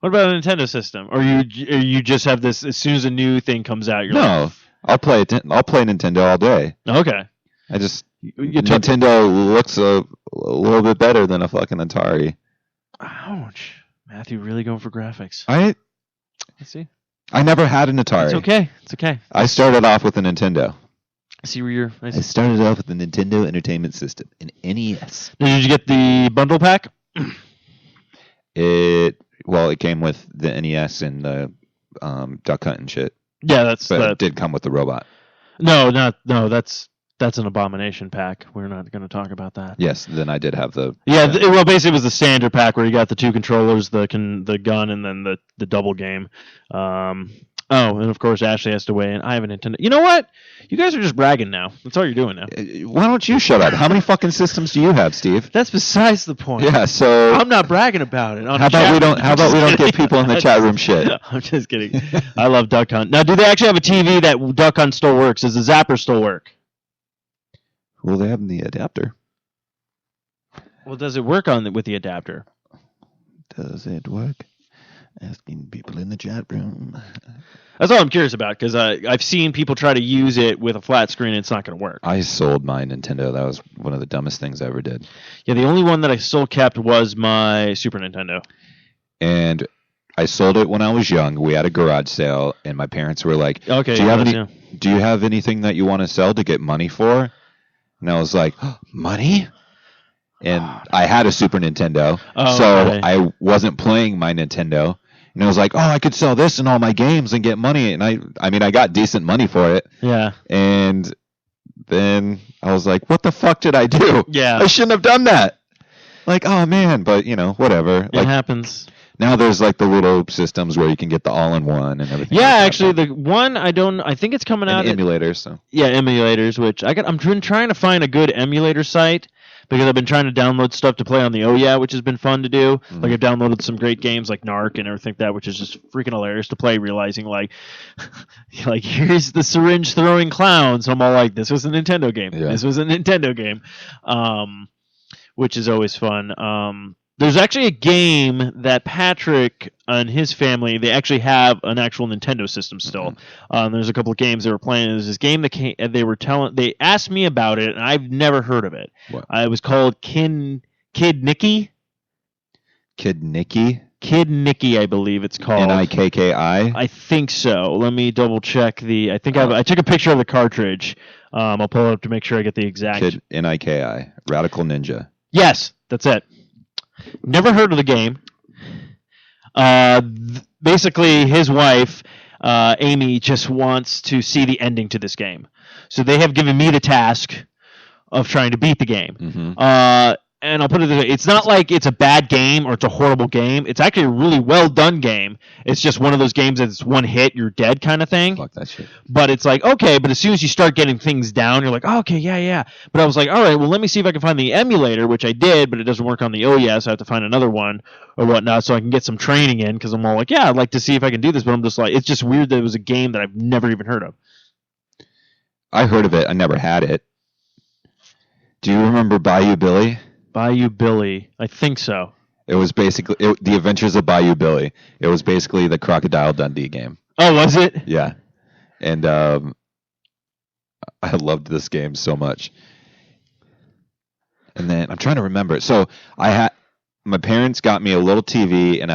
What about a Nintendo system? Or you just have this as soon as a new thing comes out? No, I'll play Nintendo all day. Okay. Nintendo looks a little bit better than a fucking Atari. Ouch. Matthew really going for graphics. Let's see. I never had an Atari. It's okay. I started off with a Nintendo. See where you're. I started off with the Nintendo Entertainment System, an NES. Now, did you get the bundle pack? It came with the NES and the Duck Hunt and shit. Yeah, it did come with the robot. No, that's an abomination pack. We're not going to talk about that. Yes, then I did have the. Yeah, basically it was the standard pack where you got the two controllers, the gun, and then the double game. And of course Ashley has to weigh in. I have a Nintendo. You know what? You guys are just bragging now. That's all you're doing now. Why don't you shut up? How many fucking systems do you have, Steve? That's besides the point. Yeah, so I'm not bragging about it. How about we don't give people in the chat room shit? I'm just kidding. I love Duck Hunt. Now, do they actually have a TV that Duck Hunt still works? Does the Zapper still work? Well, they have the adapter. Well, does it work with the adapter? Does it work? Asking people in the chat room. That's all I'm curious about, because I've seen people try to use it with a flat screen and it's not going to work. I sold my Nintendo. That was one of the dumbest things I ever did. Yeah, the only one that I still kept was my Super Nintendo. And I sold it when I was young. We had a garage sale, and my parents were like, okay, do you have anything that you want to sell to get money for? And I was like, money? And I had a Super Nintendo, I wasn't playing my Nintendo. And it was like, oh, I could sell this in all my games and get money. And I mean, I got decent money for it. Yeah. And then I was like, what the fuck did I do? Yeah. I shouldn't have done that. Like, oh man, but whatever. It happens. Now there's like the little systems where you can get the all-in-one and everything. Yeah, like actually, the one I think it's coming out. Emulators. So. Yeah, emulators. Which I'm trying to find a good emulator site because I've been trying to download stuff to play on the which has been fun to do. Mm-hmm. Like I've downloaded some great games like Narc and everything like that, which is just freaking hilarious to play. Realizing like here's the syringe throwing clown. So I'm all like, this was a Nintendo game. Yeah. This was a Nintendo game, which is always fun. There's actually a game that Patrick and his family, they actually have an actual Nintendo system still. Mm-hmm. There's a couple of games they were playing. There's this game that they asked me about it, and I've never heard of it. What? It was called Kid Nicky. Kid Nicky? Kid Nicky, I believe it's called. Nikki? I think so. Let me double check I took a picture of the cartridge. I'll pull it up to make sure I get the exact. Kid Niki. Radical Ninja. Yes, that's it. Never heard of the game. Basically, his wife, Amy, just wants to see the ending to this game. So they have given me the task of trying to beat the game. Mm-hmm. And I'll put it this way. It's not like it's a bad game or it's a horrible game. It's actually a really well done game. It's just one of those games that it's one hit, you're dead kind of thing. Fuck that shit. But it's like, okay, but as soon as you start getting things down, you're like, oh, okay, yeah. But I was like, all right, well, let me see if I can find the emulator, which I did, but it doesn't work on the so I have to find another one or whatnot so I can get some training in because I'm all like, yeah, I'd like to see if I can do this, but I'm just like, it's just weird that it was a game that I've never even heard of. I heard of it. I never had it. Do you remember Bayou Billy? Bayou Billy. I think so. It was basically The Adventures of Bayou Billy. It was basically the Crocodile Dundee game. Oh, was it? Yeah. And I loved this game so much. And then I'm trying to remember. So my parents got me a little TV, and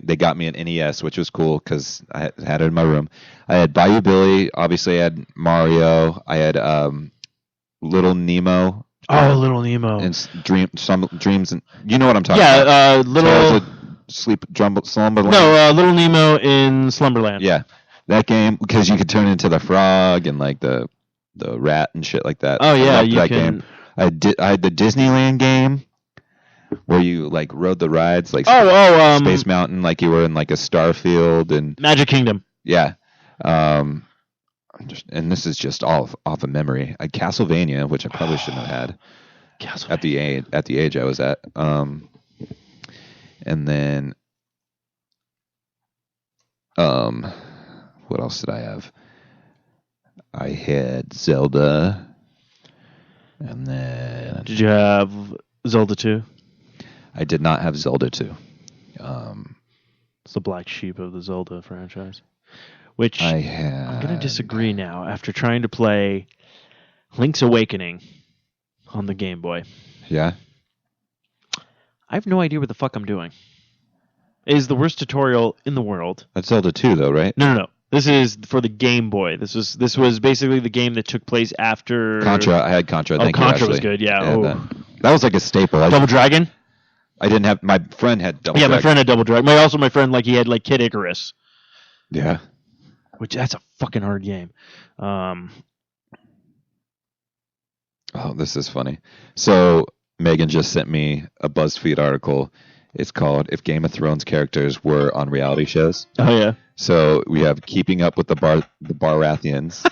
they got me an NES, which was cool because I had it in my room. I had Bayou Billy. Obviously, I had Mario. I had Little Nemo. Oh, Little Nemo. And some dreams, and you know what I'm talking about. Yeah, Little Slumberland. No, Little Nemo in Slumberland. Yeah, that game because you could turn into the frog and like the rat and shit like that. Oh yeah, you that can. Game. I had the Disneyland game where you like rode the rides like Space Mountain, like you were in like a Starfield and Magic Kingdom. Yeah. And this is just off of memory. I Castlevania, which I probably shouldn't have had at the age I was at. And then what else did I have? I had Zelda, and then did you have Zelda 2? I did not have Zelda 2. It's the black sheep of the Zelda franchise. Which I'm going to disagree now after trying to play Link's Awakening on the Game Boy. Yeah? I have no idea what the fuck I'm doing. It is the worst tutorial in the world. That's Zelda 2 though, right? No. This is for the Game Boy. This was basically the game that took place after Contra. I had Contra. Oh, Contra was good, yeah. That was like a staple. Double Dragon? I didn't have... My friend had Double Dragon. Yeah, my friend had Double Dragon. My friend, he had Kid Icarus. Yeah. Which that's a fucking hard game. Oh, this is funny. So Megan just sent me a BuzzFeed article. It's called "If Game of Thrones Characters Were on Reality Shows." Oh yeah. So we have Keeping Up with the Baratheons.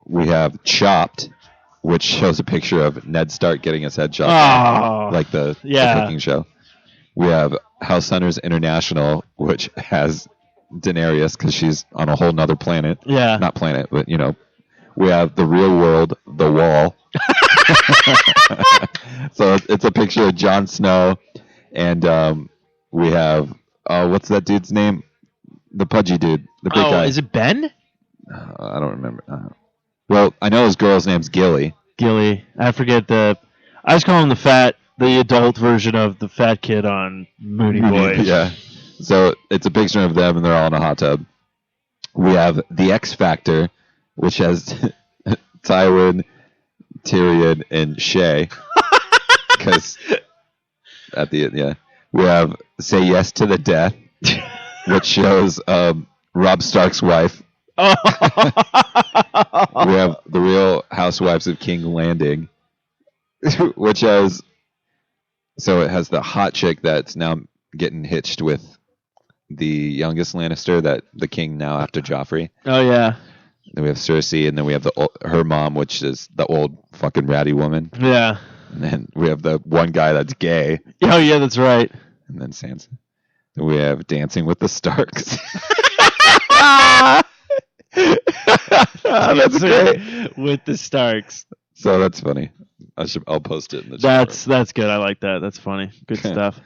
We have Chopped, which shows a picture of Ned Stark getting his head chopped off, like the cooking show. We have House Hunters International, which has Daenerys because she's on a whole nother planet. Yeah. Not planet, but we have The Real World, The Wall. So it's a picture of Jon Snow, and we have what's that dude's name? The pudgy dude, the big guy. Is it Ben? I don't remember. Well, I know his girl's name's Gilly. Gilly. I forget I was calling him the adult version of the fat kid on Moody Boys. Yeah. So it's a picture of them, and they're all in a hot tub. We have The X Factor, which has Tywin, Tyrion, and Shay. Because at the end, yeah. We have Say Yes to the Death, which shows Rob Stark's wife. Oh. We have The Real Housewives of King Landing, which has it has the hot chick that's now getting hitched with the youngest Lannister, that the king now after Joffrey. Oh yeah. Then we have Cersei, and then we have her mom, which is the old fucking ratty woman. Yeah. And then we have the one guy that's gay. Oh yeah, that's right. And then Sansa. Then we have Dancing with the Starks. That's great. With the Starks. So that's funny. I'll post it in the chat. That's good. I like that. That's funny. Good stuff.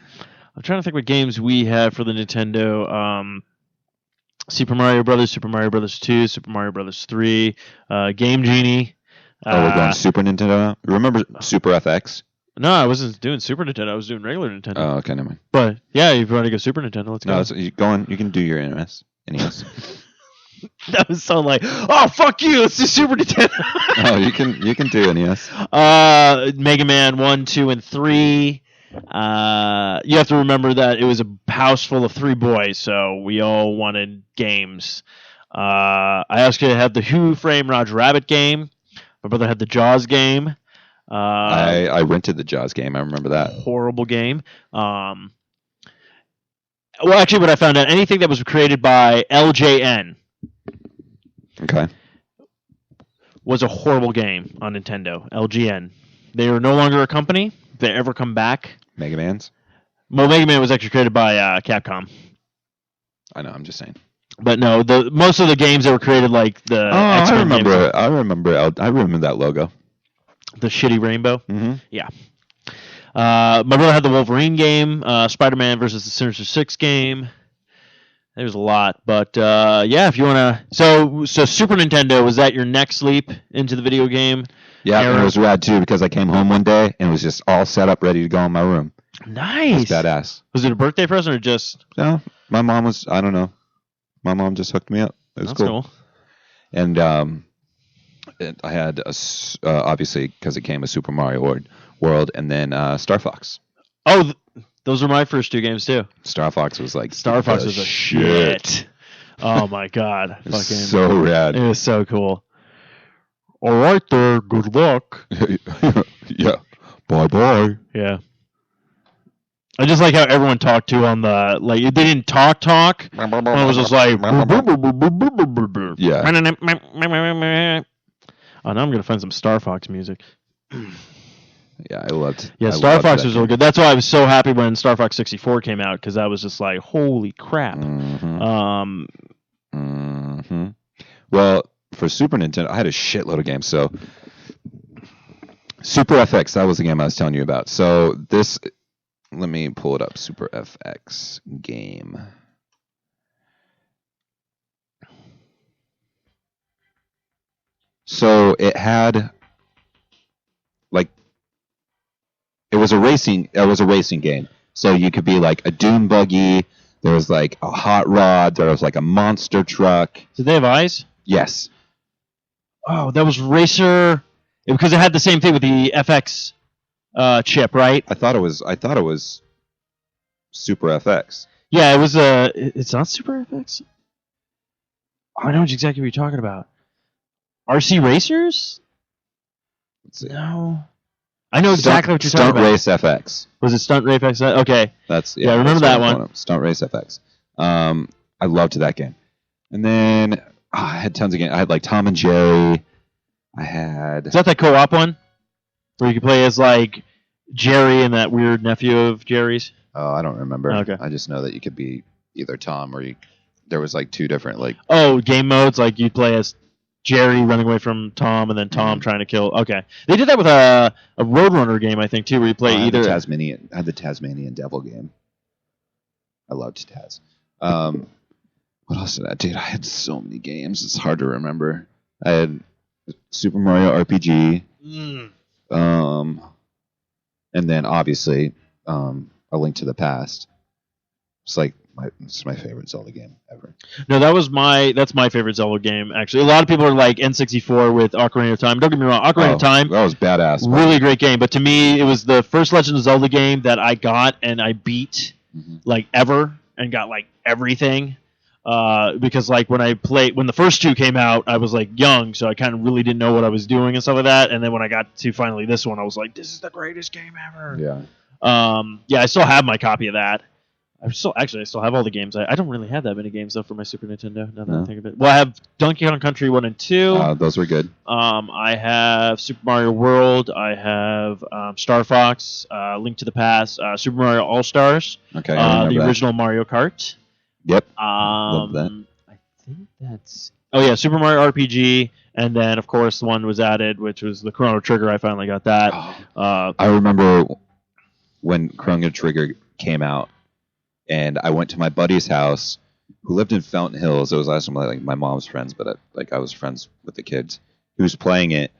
I'm trying to think what games we had for the Nintendo. Super Mario Brothers, Super Mario Brothers 2, Super Mario Brothers 3, Game Genie. We're going Super Nintendo now? Remember Super FX? No, I wasn't doing Super Nintendo. I was doing regular Nintendo. Oh, okay, never mind. But yeah, if you want to go Super Nintendo, let's go. No, you can do your NES. That was so like, oh fuck you, let's do Super Nintendo. No, you can do NES. Mega Man 1, 2, and 3. You have to remember that it was a house full of 3 boys, so we all wanted games. I actually had the Who Framed Roger Rabbit game. My brother had the Jaws game. I rented the Jaws game. I remember that. Horrible game. Well, actually, what I found out, anything that was created by LJN. Okay. Was a horrible game on Nintendo. LGN. They are no longer a company. If they ever come back. Mega Man's? Well, Mega Man was actually created by Capcom. I know, I'm just saying. But no, most of the games that were created, like the X-Men I remember that logo. The shitty rainbow? Mm-hmm. Yeah. My brother had the Wolverine game, Spider-Man versus the Sinister Six game. There's a lot, but yeah, if you want to... So Super Nintendo, was that your next leap into the video game? Yeah, and it was rad too, because I came home one day and it was just all set up, ready to go in my room. Nice. It was badass. Was it a birthday present or just... No, my mom was... I don't know. My mom just hooked me up. It was cool. And I had, obviously, because it came a Super Mario World, and then Star Fox. Oh, those were my first 2 games, too. Star Fox was like... Star Fox was a shit. Oh, my God. It was so rad. It was so cool. All right there. Good luck. Yeah. Bye-bye. Yeah. I just like how everyone talked to on the... Like, they didn't talk. It was just like... Yeah. Oh, now I'm going to find some Star Fox music. Yeah, I loved. Yeah, Star Fox was really good. That's why I was so happy when Star Fox 64 came out, because I was just like, holy crap. Mm-hmm. Well, for Super Nintendo, I had a shitload of games. So, Super FX, that was the game I was telling you about. So this, let me pull it up. Super FX game. So it had, like, it was a racing game. So you could be like a dune buggy. There was like a hot rod. There was like a monster truck. Did they have eyes? Yes. Oh, that was Racer, because it had the same thing with the FX chip, right? I thought it was Super FX. Yeah, it was. It's not Super FX. Oh, I know exactly what you're talking about. RC Racers? Let's see. No. I know exactly what you're talking about. Stunt Race FX. Was it Stunt Race FX? Okay. Yeah, I remember that one. Stunt Race FX. I loved that game. And then I had tons of games. I had like Tom and Jerry. Is that co-op one? Where you could play as like Jerry and that weird nephew of Jerry's? Oh, I don't remember. Okay. I just know that you could be either Tom or there was like 2 different like... Oh, game modes? Like you'd play as Jerry running away from Tom, and then Tom trying to kill... Okay. They did that with a Roadrunner game, I think, too, where you play either... I had the Tasmanian Devil game. I loved Taz. What else did I... Dude, I had so many games. It's hard to remember. I had Super Mario RPG. And then, obviously, A Link to the Past. It's like It's my favorite Zelda game ever. No, that's my favorite Zelda game, actually. A lot of people are like N64 with Ocarina of Time. Don't get me wrong, Ocarina of Time, that was badass. really great game. But to me, it was the first Legend of Zelda game that I got and I beat like ever and got like everything. Because like when the first two came out, I was like young, so I kind of really didn't know what I was doing and stuff like that. And then when I got to finally this one, I was like, this is the greatest game ever. Yeah. Yeah, I still have my copy of that. I still have all the games. I don't really have that many games though for my Super Nintendo. Now that I think of it. Well, I have Donkey Kong Country 1 and 2. Those were good. I have Super Mario World. I have Star Fox, Link to the Past, Super Mario All Stars. Okay. The original Mario Kart. Yep. Love that. I think that's. Oh yeah, Super Mario RPG, and then of course the one was added, which was the Chrono Trigger. I finally got that. I remember when Chrono Trigger came out. And I went to my buddy's house, who lived in Fountain Hills. It was last time like my mom's friends, but I was friends with the kids. He was playing it.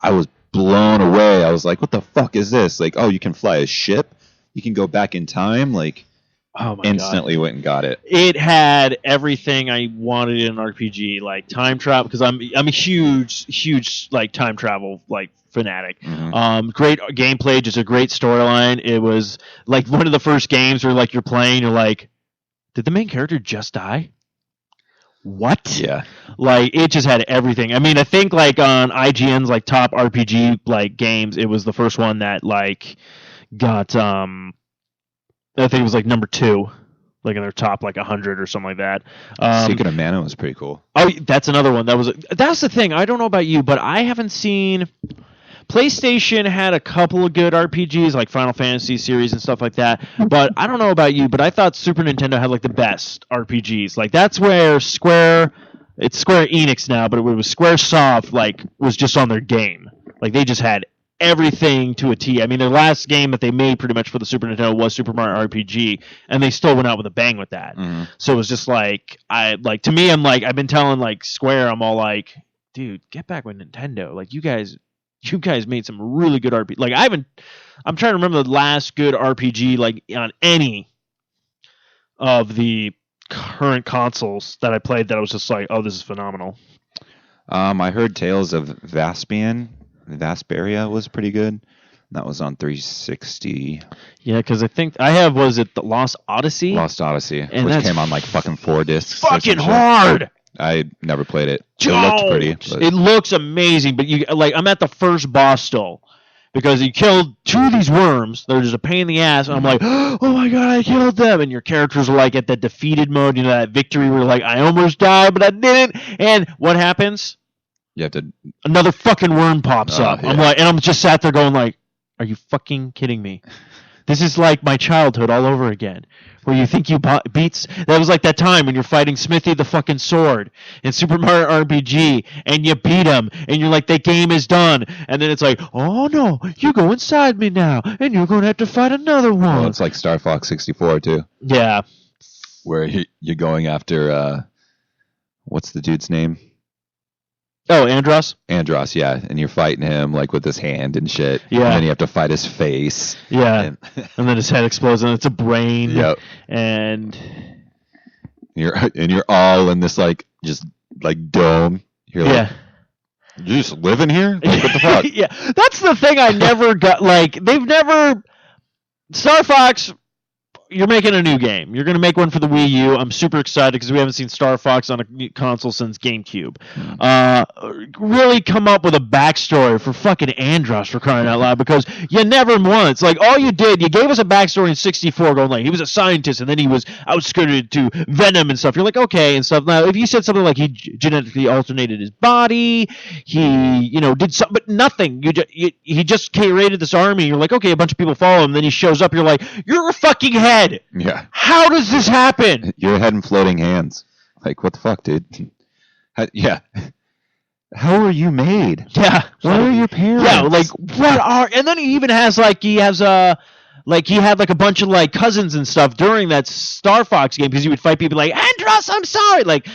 I was blown away. I was like, "What the fuck is this? Like, oh, you can fly a ship. You can go back in time." Like, instantly went and got it. It had everything I wanted in an RPG, like time travel, because I'm a huge like time travel like fanatic. Great gameplay, just a great storyline. It was like one of the first games where like you're playing, you're like, did the main character just die? What? Yeah. Like it just had everything. I mean, I think like on IGN's like top RPG like games, it was the first one that like got I think it was like number 2, like in their top like 100 or something like that. Secret of Mana was pretty cool. Oh, that's another one. That's the thing. I don't know about you, but I haven't seen. PlayStation had a couple of good RPGs like Final Fantasy series and stuff like that, but I don't know about you, but I thought Super Nintendo had like the best RPGs. Like that's where it's Square Enix now, but it was Squaresoft like was just on their game. Like they just had everything to a T. I mean, their last game that they made pretty much for the Super Nintendo was Super Mario RPG, and they still went out with a bang with that. So it was just like to me, I'm like I've been telling like Square, I'm all like, dude, get back with Nintendo. Like you guys made some really good RPG. Like I'm trying to remember the last good RPG like on any of the current consoles that I played that I was just like, oh, this is phenomenal. I heard Tales of Vesperia was pretty good. That was on 360. Yeah, because I think I have, was it the Lost Odyssey? Which came on like fucking 4 discs. Fucking hard! I never played it. It looked pretty. But... It looks amazing, but I'm at the first boss still. Because he killed 2 of these worms. They're just a pain in the ass. And I'm like, oh my god, I killed them. And your characters are like at the defeated mode, that victory where like, I almost died, but I didn't. And what happens? You have to... Another fucking worm pops up. Yeah. I'm like, and I'm just sat there going like, are you fucking kidding me? This is like my childhood all over again. Where you think you beats... That was like that time when you're fighting Smithy the fucking sword in Super Mario RPG, and you beat him, and you're like, the game is done. And then it's like, oh no, you go inside me now, and you're going to have to fight another one. Well, it's like Star Fox 64, too. Yeah. Where you're going after... what's the dude's name? Oh, Andros? Andros, yeah. And you're fighting him like with his hand and shit. Yeah. And then you have to fight his face. Yeah. And then his head explodes and it's a brain. Yep. And you're all in this like just like dome. You're like, you just live in here? Like, what the fuck? Yeah. That's the thing I never got. Like, they've never... Star Fox... You're making a new game. You're going to make one for the Wii U. I'm super excited because we haven't seen Star Fox on a console since GameCube. Really come up with a backstory for fucking Andros, for crying out loud, because you never once, like all you did, you gave us a backstory in 64 going like, he was a scientist and then he was outscooted to Venom and stuff. You're like, okay, and stuff. Now, if you said something like he genetically alternated his body, he, did something, but nothing. He just created this army. You're like, okay, a bunch of people follow him. Then he shows up. You're like, you're a fucking head. Yeah. How does this happen? Your head and floating hands. Like, what the fuck, dude? Yeah. How are you made? Yeah. What are your parents? Yeah, like, and then he even has, he had like a bunch of like cousins and stuff during that Star Fox game because he would fight people like, Andros, I'm sorry. Like,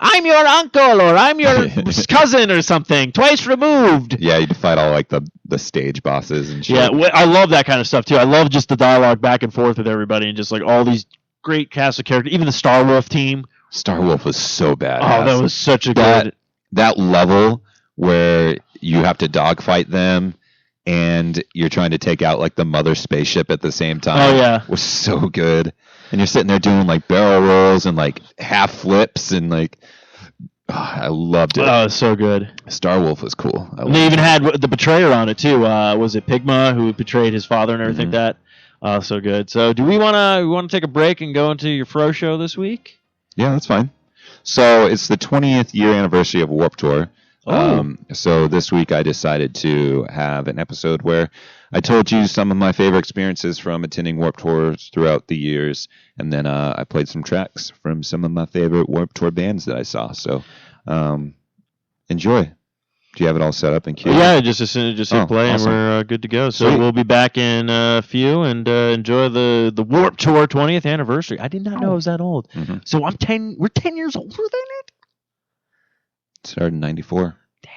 I'm your uncle or I'm your cousin or something, twice removed. Yeah, you'd fight all like the stage bosses and shit. Yeah, I love that kind of stuff too. I love just the dialogue back and forth with everybody and just like all these great cast of characters. Even the Star Wolf team. Star Wolf was so bad. Oh, that was such a good... That level where you have to dogfight them and you're trying to take out like the mother spaceship at the same time. Oh, yeah. Was so good. And you're sitting there doing like barrel rolls and like half flips and like... I loved it. Oh, it was so good. Star Wolf was cool. They even had the Betrayer on it too. Was it Pigma who betrayed his father and everything like that? So good. So do we want to take a break and go into your Fro show this week? Yeah, that's fine. So it's the 20th year anniversary of Warped Tour. So this week I decided to have an episode where I told you some of my favorite experiences from attending Warped Tours throughout the years, and then I played some tracks from some of my favorite Warped Tour bands that I saw. So enjoy. Do you have it all set up and queued? Yeah, just hit play awesome. And we're good to go. So we'll be back in a few and enjoy the Warped Tour 20th anniversary. I did not know it was that old. Mm-hmm. So we're 10 years older than it? It started in 94. Damn.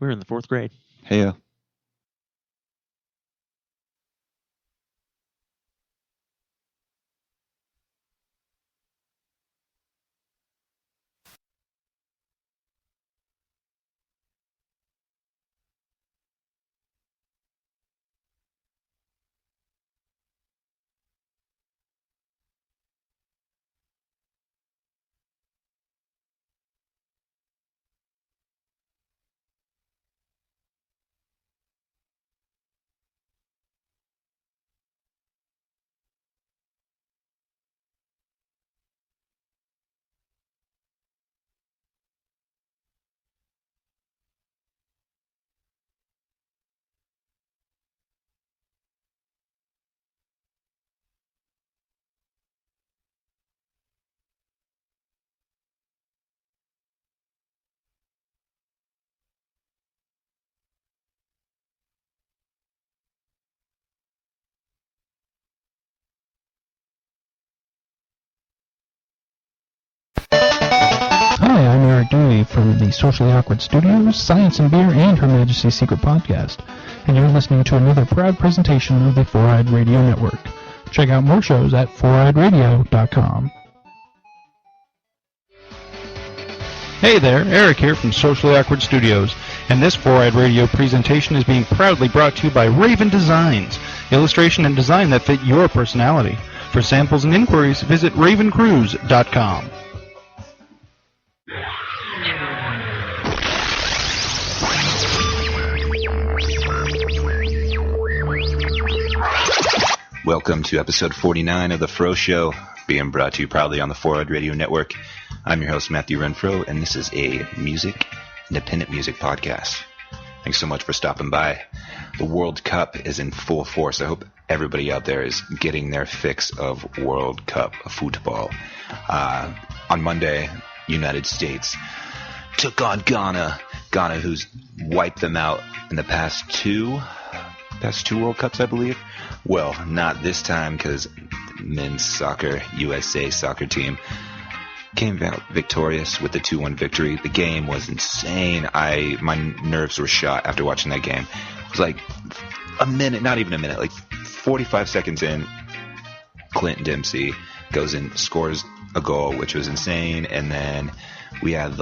We were in the 4th grade. Hey, Hi, I'm Eric Dewey from the Socially Awkward Studios, Science and Beer, and Her Majesty's Secret Podcast, and you're listening to another proud presentation of the Four-Eyed Radio Network. Check out more shows at foureyedradio.com. Hey there, Eric here from Socially Awkward Studios, and this Four-Eyed Radio presentation is being proudly brought to you by Raven Designs, illustration and design that fit your personality. For samples and inquiries, visit ravencruise.com. Welcome to episode 49 of The Fro Show, being brought to you proudly on the Four-Eyed Radio Network. I'm your host, Matthew Renfro, and this is a independent music podcast. Thanks so much for stopping by. The World Cup is in full force. I hope everybody out there is getting their fix of World Cup football. On Monday, United States took on Ghana. Ghana, who's wiped them out in the past two World Cups, I believe. Well, not this time, because men's soccer, USA soccer team, came out victorious with the 2-1 victory. The game was insane. My nerves were shot after watching that game. It was like a minute, not even a minute, like 45 seconds in, Clint Dempsey goes and scores a goal, which was insane. And then we had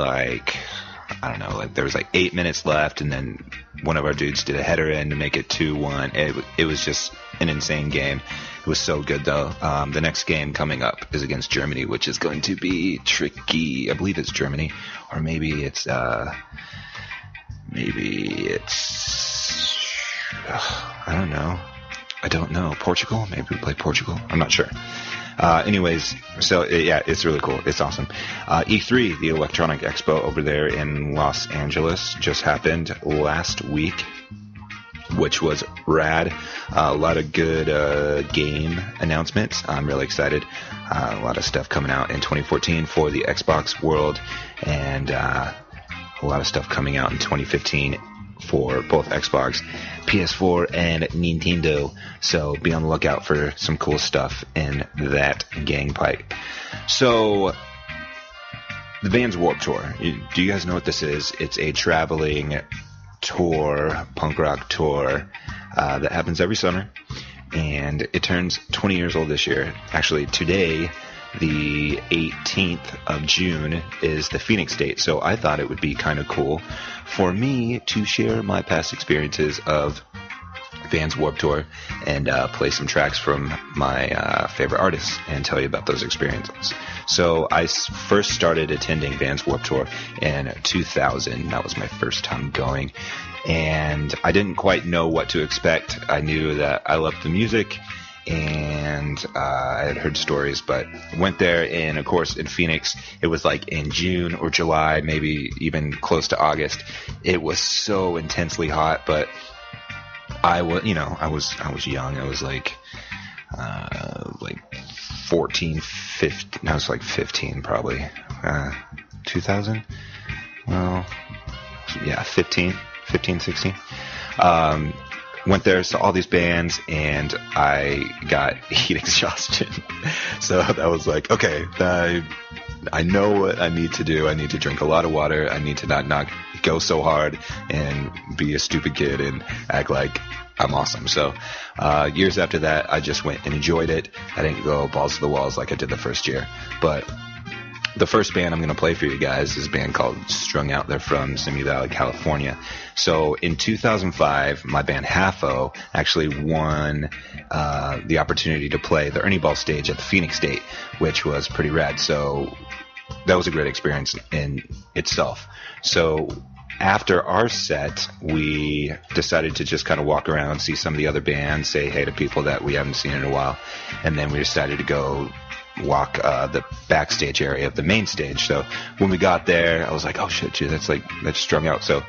there was 8 minutes left, and then one of our dudes did a header in to make it 2-1. It was just an insane game. It was so good, though. The next game coming up is against Germany, which is going to be tricky. I believe it's Germany, or maybe it's I don't know. Portugal? Maybe we play Portugal. I'm not sure. Anyways, so yeah, it's really cool. It's awesome. E3, the Electronic Expo over there in Los Angeles, just happened last week, which was rad. A lot of good game announcements. I'm really excited. A lot of stuff coming out in 2014 for the Xbox world, and a lot of stuff coming out in 2015 for both Xbox, PS4, and Nintendo. So be on the lookout for some cool stuff in that gangpike. So the band's Warped Tour. Do you guys know what this is? It's a traveling tour, punk rock tour, that happens every summer. and it turns 20 years old this year. Actually, today, the 18th of June, is the Phoenix date, so I thought it would be kind of cool for me to share my past experiences of Vans Warped Tour and play some tracks from my favorite artists and tell you about those experiences. So I first started attending Vans Warped Tour in 2000. That was my first time going, and I didn't quite know what to expect. I knew that I loved the music, and I had heard stories, but went there, and of course in Phoenix it was like in June or July, maybe even close to August. It was so intensely hot, but I was young. I was like 14, 15. I was like 15 probably. 2000? Well, yeah, 15, 16. Went there, saw all these bands, and I got heat exhaustion. So that was like, okay, I know what I need to do. I need to drink a lot of water. I need to not go so hard and be a stupid kid and act like I'm awesome. So years after that, I just went and enjoyed it. I didn't go balls to the walls like I did the first year. But the first band I'm going to play for you guys is a band called Strung Out. They're from Simi Valley, California. So in 2005, my band Half-O actually won the opportunity to play the Ernie Ball stage at the Phoenix date, which was pretty rad. So that was a great experience in itself. So after our set, we decided to just kind of walk around, see some of the other bands, say hey to people that we haven't seen in a while, and then we decided to go walk the backstage area of the main stage. So when we got there, I was like, oh shit, dude, that's Strung Out. So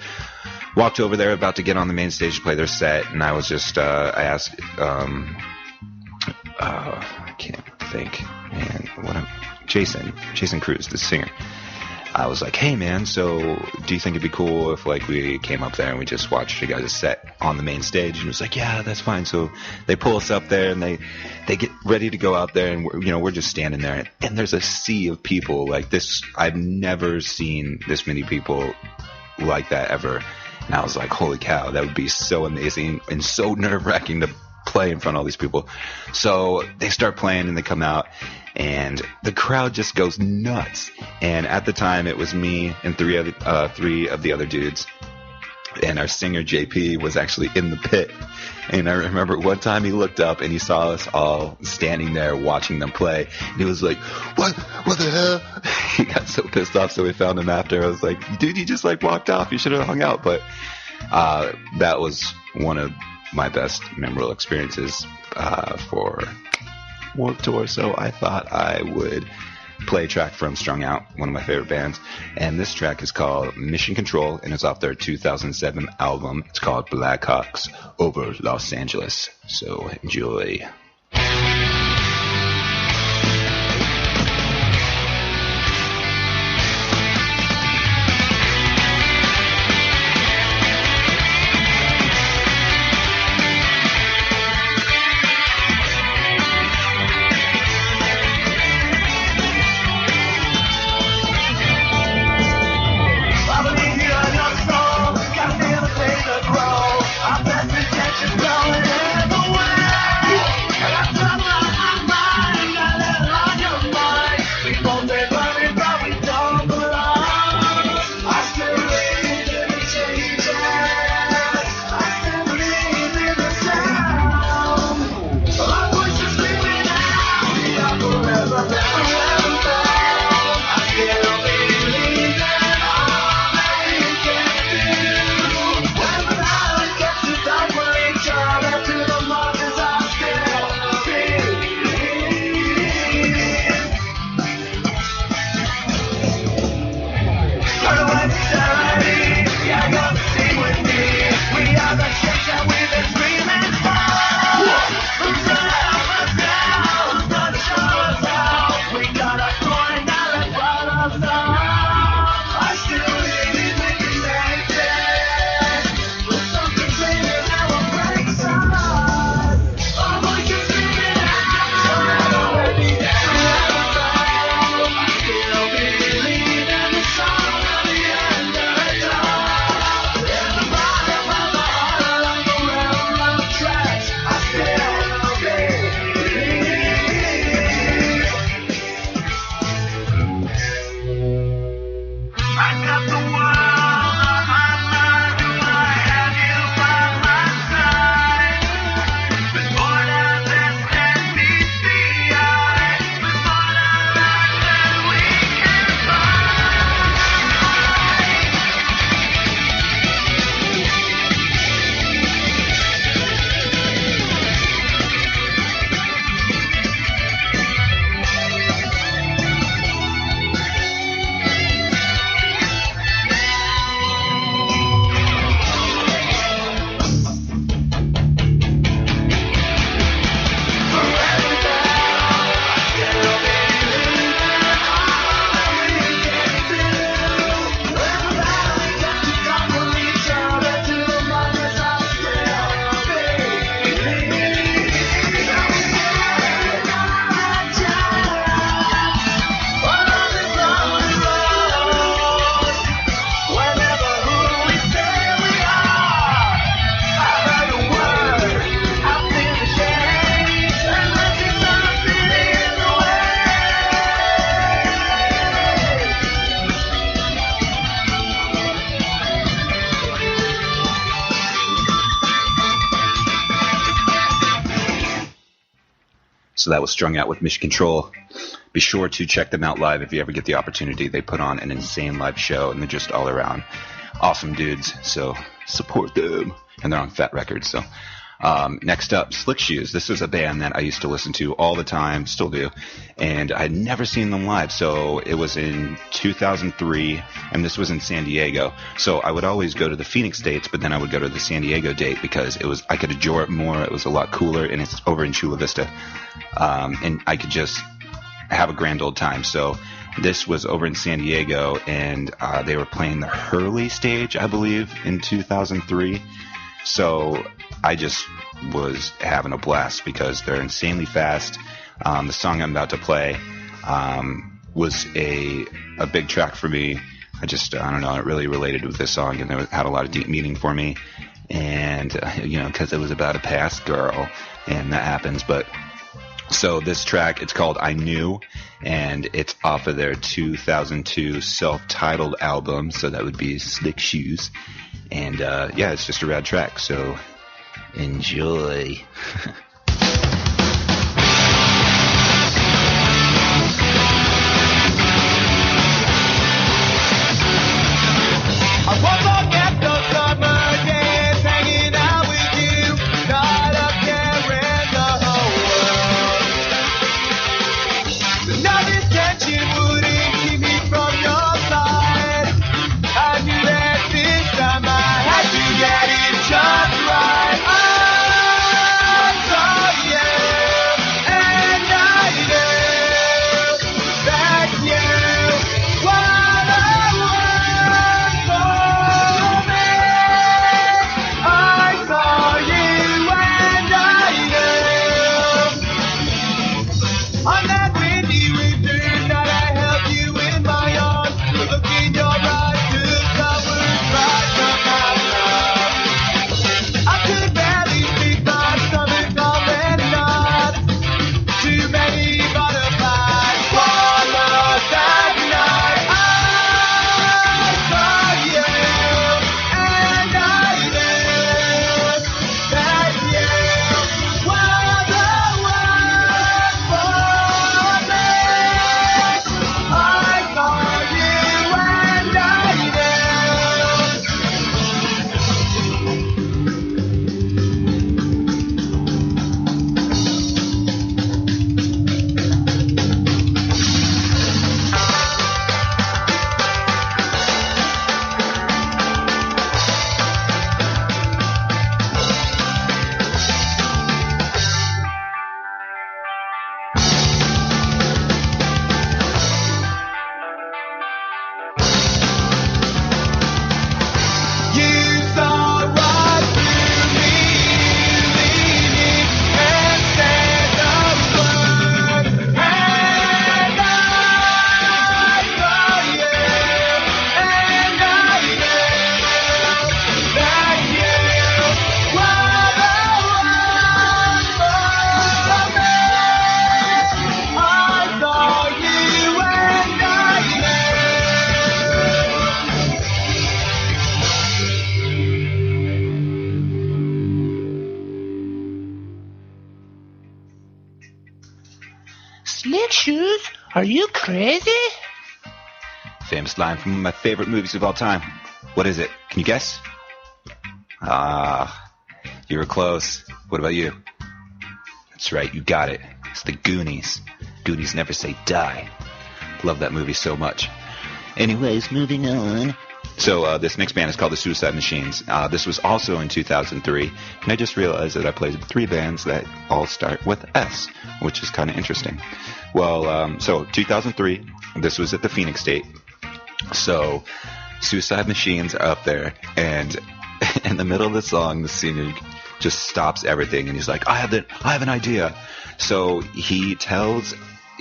walked over there, about to get on the main stage to play their set, and I was just I asked I can't think, man, Jason Cruz, the singer. I was like, hey man, so do you think it'd be cool if like we came up there and we just watched you guys' set on the main stage? And he was like, yeah, that's fine. So they pull us up there, and they get ready to go out there, and we're just standing there, and there's a sea of people like this. I've never seen this many people like that ever. And I was like, holy cow, that would be so amazing and so nerve-wracking to play in front of all these people. So they start playing, and they come out, and the crowd just goes nuts. And at the time, it was me and three of the other dudes, and our singer JP was actually in the pit. And I remember one time he looked up and he saw us all standing there watching them play, and he was like, what the hell? He got so pissed off, so we found him after. I was like, dude, you just like walked off, you should have hung out. But that was one of my best memorable experiences for Warped Tour. So I thought I would play a track from Strung Out, one of my favorite bands, and this track is called Mission Control, and it's off their 2007 album. It's called Blackhawks Over Los Angeles. So enjoy. So that was Strung Out with Mission Control. Be sure to check them out live if you ever get the opportunity. They put on an insane live show, and they're just all around awesome dudes. So support them. And they're on Fat Records. So next up, Slick Shoes. This was a band that I used to listen to all the time, still do, and I had never seen them live. So it was in 2003, and this was in San Diego. So I would always go to the Phoenix dates, but then I would go to the San Diego date because I could enjoy it more. It was a lot cooler, and it's over in Chula Vista, and I could just have a grand old time. So this was over in San Diego, and they were playing the Hurley stage, I believe, in 2003. So I just was having a blast because they're insanely fast. The song I'm about to play was a big track for me. I don't know, it really related with this song, and it had a lot of deep meaning for me. And, because it was about a past girl, and that happens. But so this track, it's called I Knew, and it's off of their 2002 self-titled album, so that would be Slick Shoes. And, it's just a rad track, so enjoy. I won't forget those summer days hanging out with you, not up there in the whole world. Nothing tension wouldn't keep me from your side. I knew that this time I had to get it just right. I saw you, and I knew that you were the one for me. I saw you, and I knew on that windy winter night I held you in my arms. The look in your eyes took the words right from my mouth. I could barely speak, my stomach all and not. Too many butterflies swallowed that night. I saw you, and I knew that you were the one for me. I saw you, and I You saw right through me, leaning and said the word, and I saw you, and I knew that you were the one for me. I saw you, and I knew. Slick Shoes? Are you crazy? Famous line from one of my favorite movies of all time. What is it? Can you guess? You were close. What about you? That's right, you got it. It's the Goonies. Goonies never say die. Love that movie so much. Anyways, moving on. So this next band is called the Suicide Machines. This was also in 2003, and I just realized that I played 3 bands that all start with S, which is kind of interesting. Well, so 2003, this was at the Phoenix date. So Suicide Machines are up there, and in the middle of the song, the singer just stops everything, and he's like, I have an idea. So he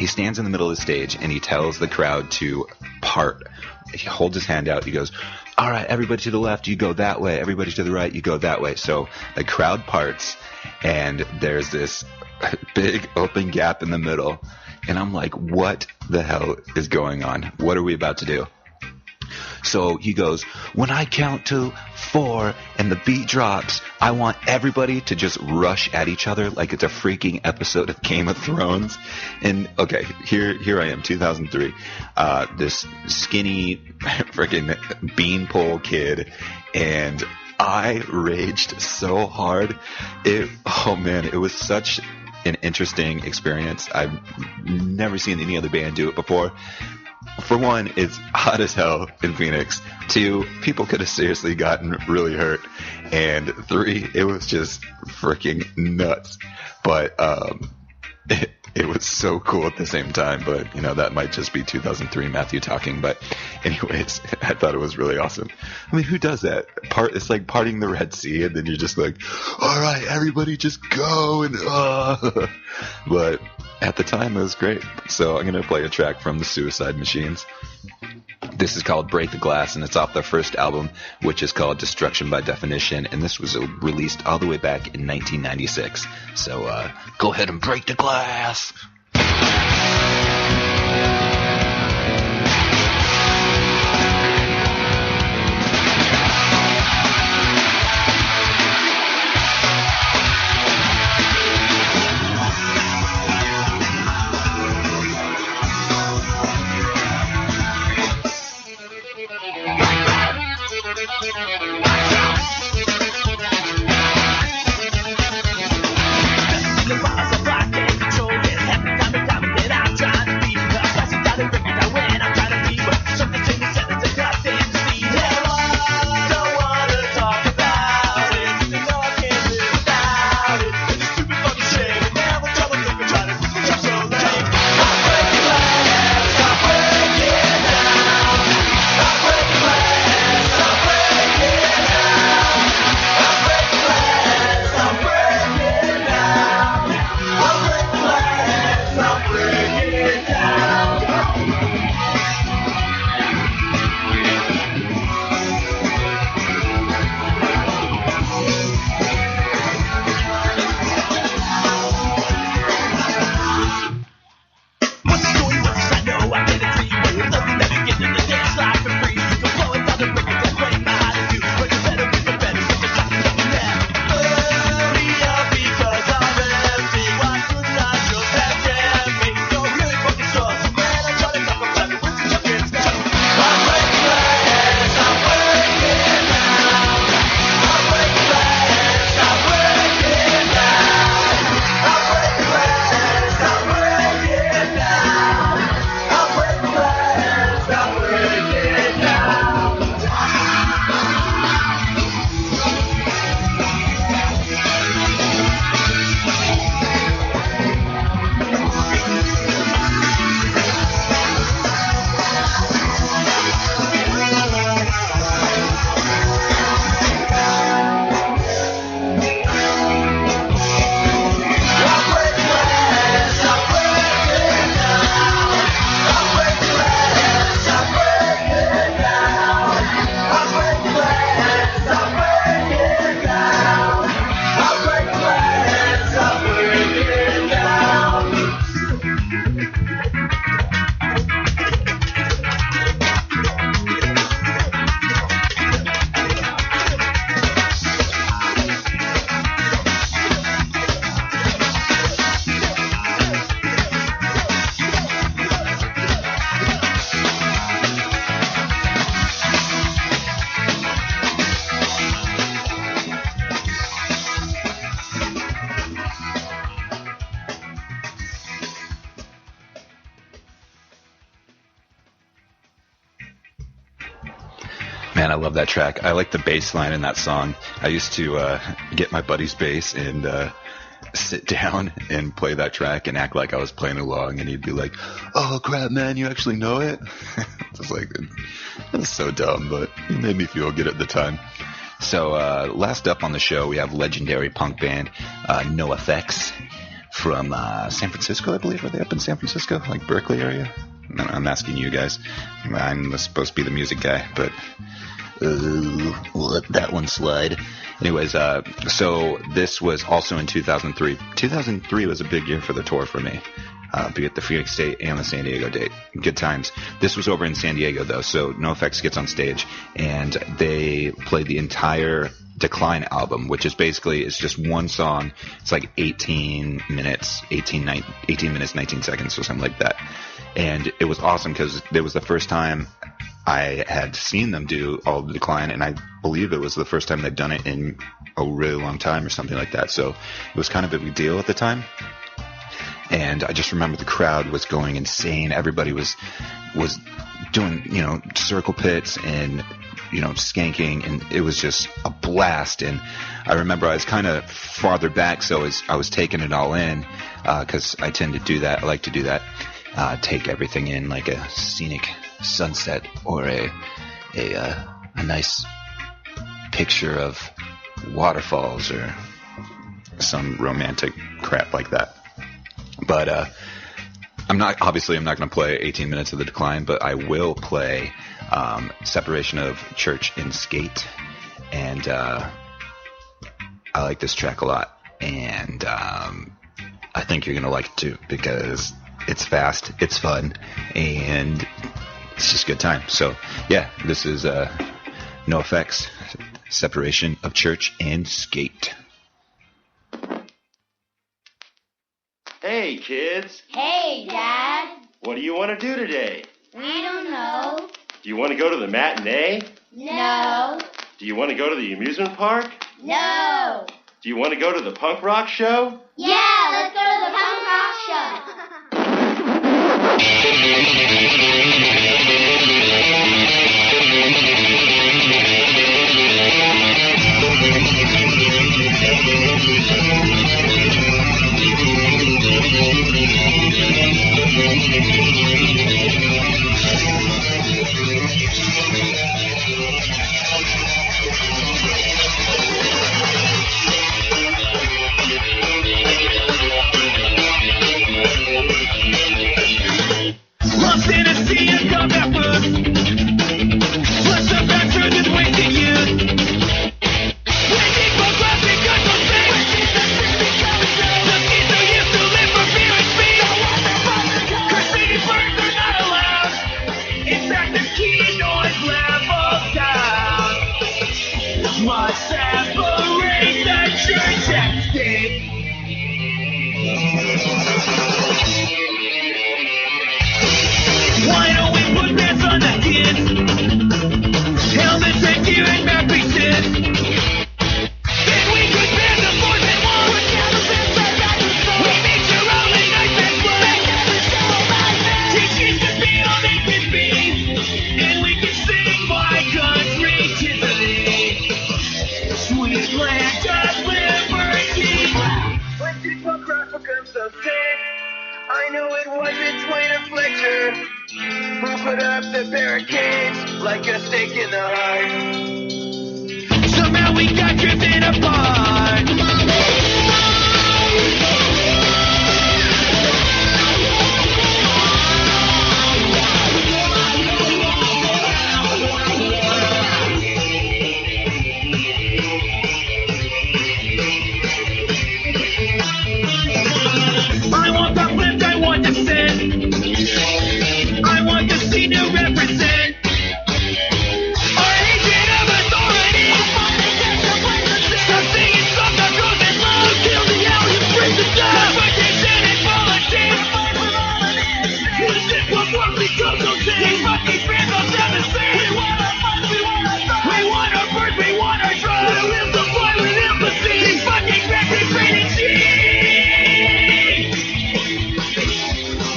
stands in the middle of the stage, and he tells the crowd to part. He holds his hand out. He goes, all right, everybody to the left, you go that way. Everybody to the right, you go that way. So the crowd parts, and there's this big open gap in the middle. And I'm like, what the hell is going on? What are we about to do? So he goes, when I count to 4 and the beat drops, I want everybody to just rush at each other like it's a freaking episode of Game of Thrones. And okay, here I am, 2003. This skinny freaking beanpole kid, and I raged so hard. It was such an interesting experience. I've never seen any other band do it before. For one, it's hot as hell in Phoenix. 2, people could have seriously gotten really hurt. And 3, it was just freaking nuts. But it was so cool at the same time. But, that might just be 2003 Matthew talking. But anyways, I thought it was really awesome. I mean, who does that? It's like parting the Red Sea, and then you're just like, all right, everybody just go. But at the time, it was great. So I'm going to play a track from the Suicide Machines. This is called Break the Glass, and it's off their first album, which is called Destruction by Definition, and this was released all the way back in 1996. So go ahead and break the glass. Man, I love that track. I like the bass line in that song. I used to get my buddy's bass and sit down and play that track and act like I was playing along, and he'd be like, "Oh crap, man, you actually know it?" It's like, it was so dumb, but it made me feel good at the time. So last up on the show, we have legendary punk band NoFX from San Francisco, I believe. Are they up in San Francisco, like Berkeley area? I'm asking you guys. I'm supposed to be the music guy, but we'll let that one slide. Anyways, so this was also in 2003. 2003 was a big year for the tour for me. be at the Phoenix date and the San Diego date. Good times. This was over in San Diego, though, so NoFX gets on stage, and they played the entire Decline album, which is basically, it's just one song. It's like 18 minutes, 19 seconds or something like that. And it was awesome because it was the first time I had seen them do all the Decline, and I believe it was the first time they'd done it in a really long time or something like that. So it was kind of a big deal at the time. And I just remember the crowd was going insane. Everybody was doing, circle pits and, skanking, and it was just a blast. And I remember I was kind of farther back, so I was taking it all in, because I tend to do that. I like to do that. Take everything in like a scenic sunset or a nice picture of waterfalls or some romantic crap like that. But I'm not going to play 18 minutes of the Decline, but I will play Separation of Church and Skate, and I like this track a lot, and I think you're going to like it too, because it's fast, it's fun, and it's just a good time. So yeah, this is NoFX, Separation of Church and Skate. Hey, kids. Hey, Dad. What do you want to do today? We don't know. Do you want to go to the matinee? No. Do you want to go to the amusement park? No. Do you want to go to the punk rock show? Yeah, let's go to the punk rock show. Lost in a sea of combat food. Plus the bastard is wasting youth. Waiting for graphic guns on stage. The kids are used to live for fear and speed. Graffiti birds are not allowed. In fact, the key noise levels down. Must separate the church and state. Why don't we put bands on the kids? Helmets and gear and mattresses. Then we could ban the force and war with candles inside dinosaurs. We make your only nice and blood. Teach kids to be all they can be. And we can sing my country to the sweet land of liberty. When did punk rock become so sick? I know it wasn't Wayne or Fletcher who put up the barricades like a stake in the heart. Somehow we got driven apart. I want the flipped, I want the sin. I want the scene to represent our agent of authority. Stop singing songs of growth and love. Kill the hours, bring the dust. Confrontation and politics. Listen what work becomes so sick. These fucking fans all sound the same. We want our fun, we want our fun. We want our birds, we want our drugs. We live to fly with empathy. These fucking graphic training shit.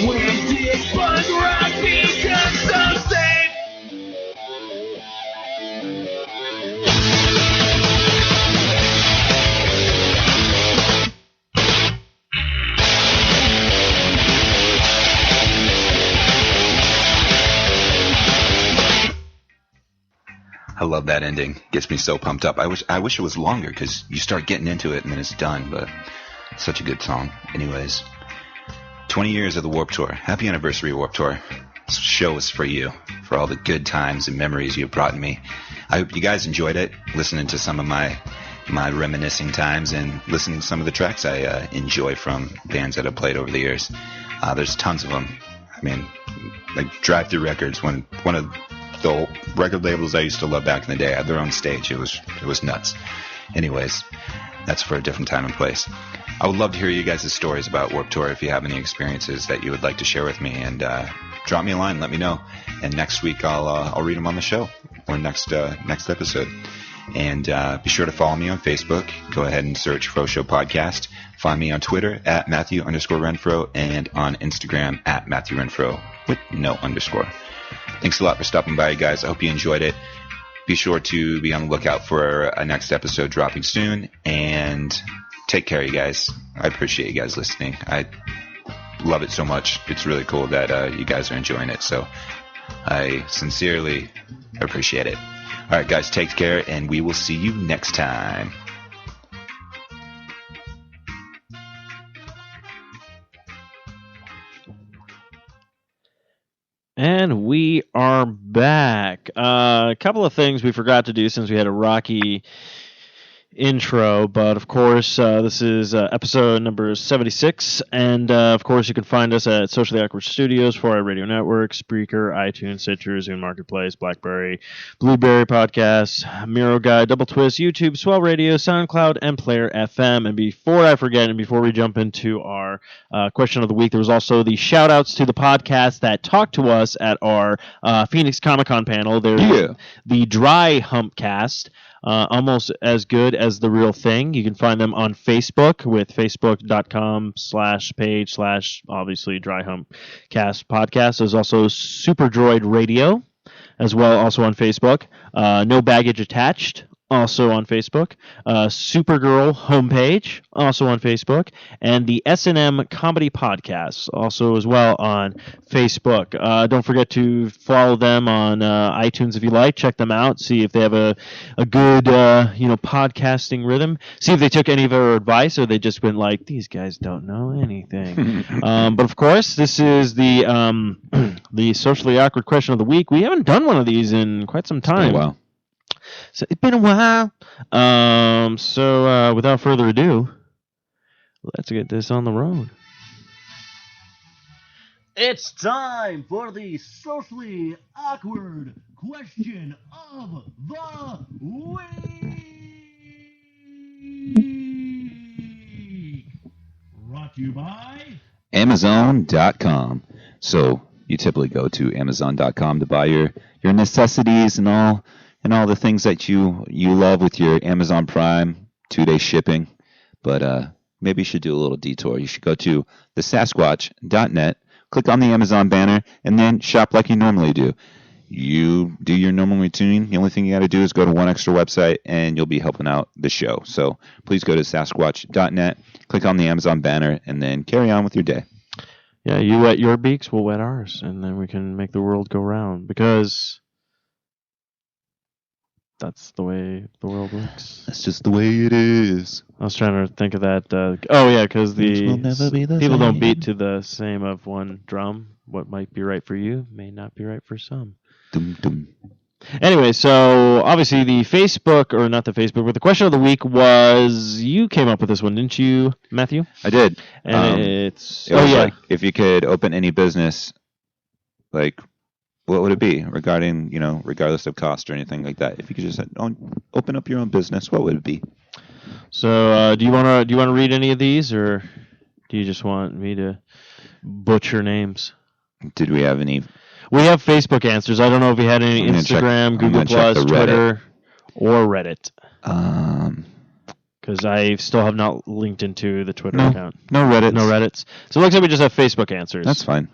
When did punk rock become so safe? I love that ending. Gets me so pumped up. I wish it was longer, because you start getting into it and then it's done, but such a good song. Anyways, 20 years of the Warped Tour. Happy anniversary, Warped Tour. This show is for you, for all the good times and memories you've brought me. I hope you guys enjoyed it, listening to some of my reminiscing times and listening to some of the tracks I enjoy from bands that I've played over the years. There's tons of them. I mean, like Drive Through Records, one of the record labels I used to love back in the day, had their own stage. It was nuts. Anyways, that's for a different time and place. I would love to hear you guys' stories about Warped Tour if you have any experiences that you would like to share with me, and drop me a line, let me know. And next week I'll read them on the show, or next episode. And be sure to follow me on Facebook. Go ahead and search Fro Show Podcast. Find me on Twitter at Matthew_Renfro and on Instagram at Matthew Renfro with no underscore. Thanks a lot for stopping by, you guys. I hope you enjoyed it. Be sure to be on the lookout for a next episode dropping soon. And take care, you guys. I appreciate you guys listening. I love it so much. It's really cool that you guys are enjoying it. So I sincerely appreciate it. All right, guys, take care, and we will see you next time. And we are back. A couple of things we forgot to do since we had a rocky intro, but of course this is episode number 76, and of course you can find us at Socially Awkward Studios, 4i Radio Network, Spreaker, iTunes, Stitcher, Zune Marketplace, BlackBerry, Blueberry Podcasts, Miro Guide, Double Twist, YouTube, Swell Radio, SoundCloud, and Player FM. And before I forget, and before we jump into our question of the week, there was also the shout outs to the podcasts that talked to us at our Phoenix Comic Con panel. There's the Dry Hump Cast, almost as good as The Real Thing. You can find them on Facebook with facebook.com/page/ obviously Dry Hump Cast Podcast. There's also Super Droid Radio as well, also on Facebook. No Baggage Attached, also on Facebook. Supergirl Homepage, also on Facebook. And the S&M Comedy Podcast, also as well on Facebook. Don't forget to follow them on iTunes if you like. Check them out. See if they have a good podcasting rhythm. See if they took any of our advice, or they just went like, these guys don't know anything. But of course, this is the the Socially Awkward Question of the Week. We haven't done one of these in quite some time. Wow. So it's been a while. So without further ado, let's get this on the road. It's time for the Socially Awkward Question of the Week. Brought to you by Amazon.com. So you typically go to Amazon.com to buy your necessities and all the things that you love with your Amazon Prime 2-day shipping. But maybe you should do a little detour. You should go to thesasquatch.net, click on the Amazon banner, and then shop like you normally do. You do your normal routine. The only thing you got to do is go to one extra website, and you'll be helping out the show. So please go to sasquatch.net, click on the Amazon banner, and then carry on with your day. Yeah, you wet your beaks, we'll wet ours, and then we can make the world go round, because that's the way the world works. That's just the way it is. I was trying to think of that. Because the people don't beat to the same of one drum. What might be right for you may not be right for some. Dum, dum. Anyway, so obviously the Facebook, or not the Facebook, but the question of the week was, you came up with this one, didn't you, Matthew? I did. And it was like, if you could open any business, like, what would it be regarding, regardless of cost or anything like that? If you could just open up your own business, what would it be? So, do you want to read any of these, or do you just want me to butcher names? Did we have any? We have Facebook answers. I don't know if we had any Instagram, Google Plus, Twitter, or Reddit. Because I still have not linked into the Twitter account. No Reddits. No Reddits. So it looks like we just have Facebook answers. That's fine.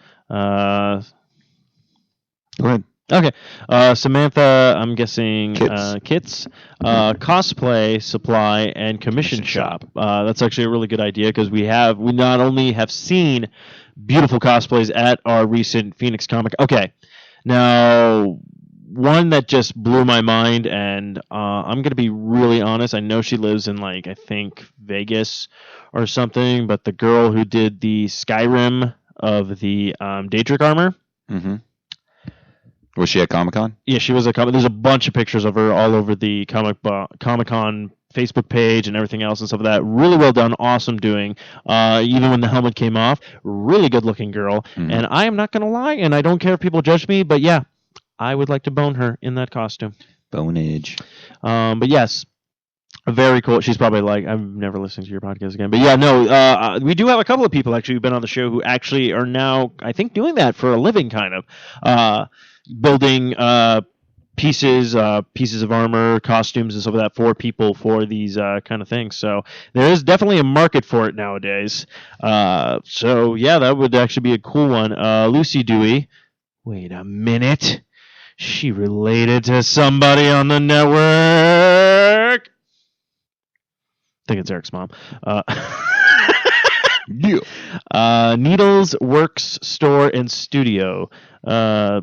Go ahead. Okay. Samantha, I'm guessing kits, cosplay, supply, and commission shop. That's actually a really good idea, because we not only have seen beautiful cosplays at our recent Phoenix Comic. Okay. Now, one that just blew my mind, and I'm going to be really honest. I know she lives in, I think Vegas or something, but the girl who did the Skyrim of the Daedric armor. Mm-hmm. Was she at Comic-Con? Yeah, she was at Comic-Con. There's a bunch of pictures of her all over the Comic-Con Facebook page and everything else and stuff like that. Really well done, awesome doing. Even when the helmet came off, really good looking girl. Mhm. And I am not going to lie, and I don't care if people judge me, but yeah, I would like to bone her in that costume. Bonage. But yes, very cool. She's probably like, I'm never listening to your podcast again. But yeah, no, we do have a couple of people actually who've been on the show who actually are now, I think, doing that for a living, kind of, building pieces of armor, costumes, and stuff like that for people for these kind of things. So there is definitely a market for it nowadays. So yeah, that would actually be a cool one. Lucy Dewey. Wait a minute. She related to somebody on the network. I think it's Eric's mom. Yeah. Needles Works Store and Studio. So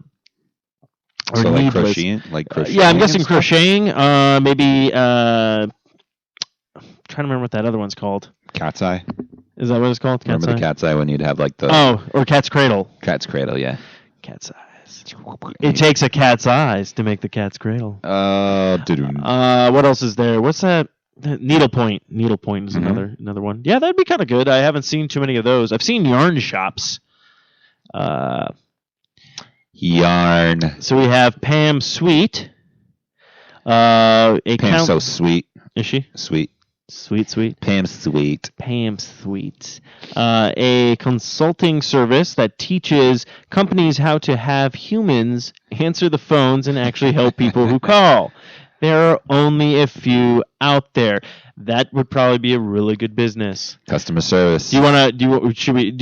like crocheting? Yeah, I'm guessing crocheting. Maybe. I'm trying to remember what that other one's called. Cat's eye. Is that what it's called? Remember the cat's eye when you'd have like the... Oh, or cat's cradle. Cat's cradle, yeah. Cat's eyes. It takes a cat's eyes to make the cat's cradle. What else is there? What's that? Needlepoint. Needlepoint is another one. Yeah, that'd be kind of good. I haven't seen too many of those. I've seen yarn shops. Yarn. So we have Pam Sweet. Pam's so sweet. Is she? Sweet. Sweet. Pam's sweet. Pam's sweet. A consulting service that teaches companies how to have humans answer the phones and actually help people who call. There are only a few out there. That would probably be a really good business. Customer service. Do you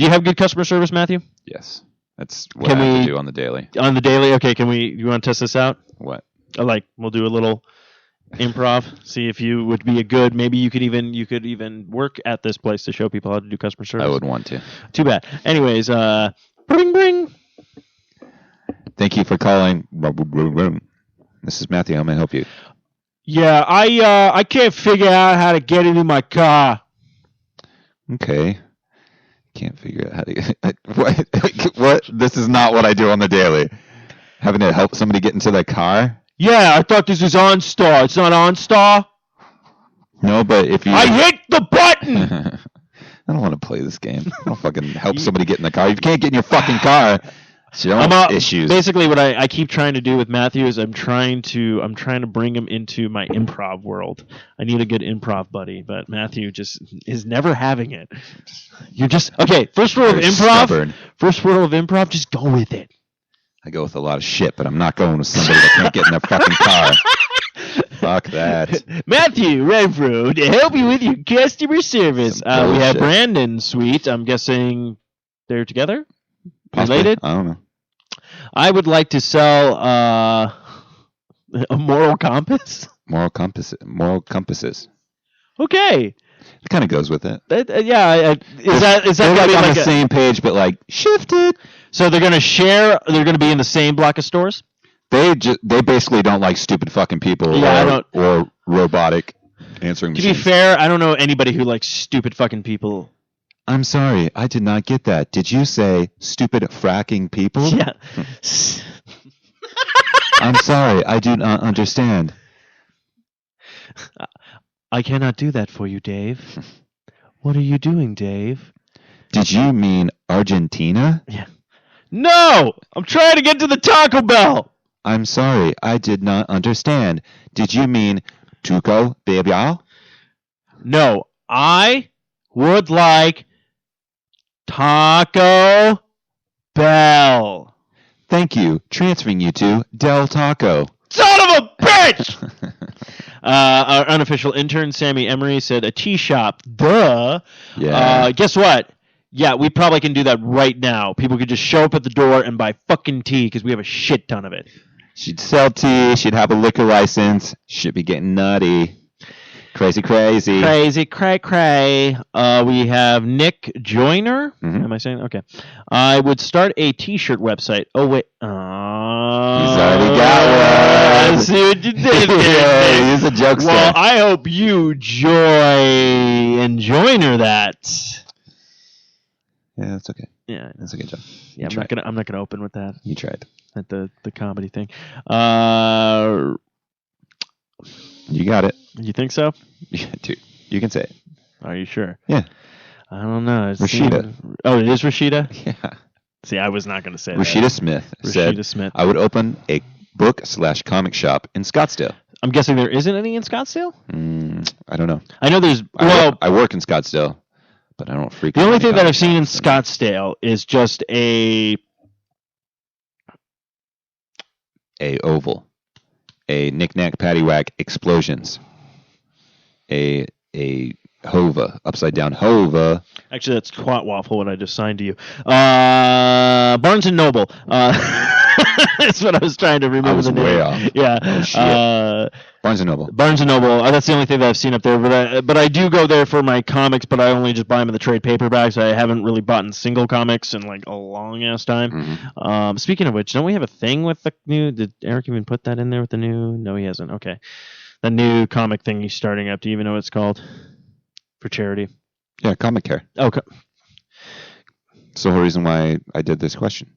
have good customer service, Matthew? Yes. That's what I have to do on the daily. On the daily? Okay, you want to test this out? What? We'll do a little improv, see if you would be maybe you could even work at this place to show people how to do customer service. I would want to. Too bad. Anyways, bring. Thank you for calling. This is Matthew. How may I help you? Yeah, I can't figure out how to get into my car. Okay. Can't figure out how to get... What? This is not what I do on the daily. Having to help somebody get into their car? Yeah, I thought this was OnStar. It's not OnStar? No, but if you... I hit the button! I don't want to play this game. I don't fucking help somebody get in the car. You can't get in your fucking car. It's your own issues. Basically, what I keep trying to do with Matthew is I'm trying to bring him into my improv world. I need a good improv buddy, but Matthew just is never having it. You're just... Okay, first rule of improv, just go with it. I go with a lot of shit, but I'm not going with somebody that can't get in their fucking car. Fuck that. Matthew Renfro to help you with your customer service. We have Brandon Sweet. I'm guessing they're together? Possibly. Related? I don't know. I would like to sell a moral compass. Moral compasses. Okay. It kind of goes with it. Is that like on the same page, but like shifted? So they're going to share. They're going to be in the same block of stores. They basically don't like stupid fucking people or robotic answering machines. To be fair, I don't know anybody who likes stupid fucking people. I'm sorry, I did not get that. Did you say stupid fracking people? Yeah. I'm sorry, I do not understand. I cannot do that for you, Dave. What are you doing, Dave? Did you mean Argentina? Yeah. No! I'm trying to get to the Taco Bell! I'm sorry, I did not understand. Did you mean Tuco Babial? No, I would like Taco Bell. Thank you. Transferring you to Del Taco. Son of a bitch! Our unofficial intern, Sammy Emery, said a tea shop. Duh. Yeah. Guess what? Yeah, we probably can do that right now. People could just show up at the door and buy fucking tea because we have a shit ton of it. She'd sell tea. She'd have a liquor license. She'd be getting nutty. Crazy. Crazy, cray. We have Nick Joyner. Mm-hmm. Am I saying? Okay. I would start a T-shirt website. Oh, wait. He's already got one. I see what you did there. Yeah, he's a jokester. Well, I hope you joiner that. Yeah, that's okay. Yeah, that's a good job. Yeah, I'm not gonna open with that. You tried. At the comedy thing. You got it. You think so? Yeah, dude, you can say it. Are you sure? Yeah. I don't know. Rashida. Oh, it is Rashida? Yeah. See, I was not going to say Rashida that. Smith Rashida said, Smith. I would open a book/comic shop in Scottsdale. I'm guessing there isn't any in Scottsdale? I don't know. I know there's... I work in Scottsdale, but I don't freak The out only any thing that comic I've seen in shops. Scottsdale is just a oval, a knick-knack paddywhack explosions, a hova, upside down hova. Actually, that's Twat Waffle, what I just signed to you. Barnes & Noble. That's what I was trying to remember. I was the name. way off. Yeah. Oh, shit. Barnes & Noble. Barnes & Noble. That's the only thing that I've seen up there. But I do go there for my comics, but I only just buy them in the trade paperbacks. I haven't really bought in single comics in like a long-ass time. Mm-hmm. Speaking of which, don't we have a thing with the new... Did Eric even put that in there with the new... No, he hasn't. Okay. The new comic thing he's starting up. Do you even know what it's called? For charity. Yeah, Comic Care. Okay. That's the whole reason why I did this question.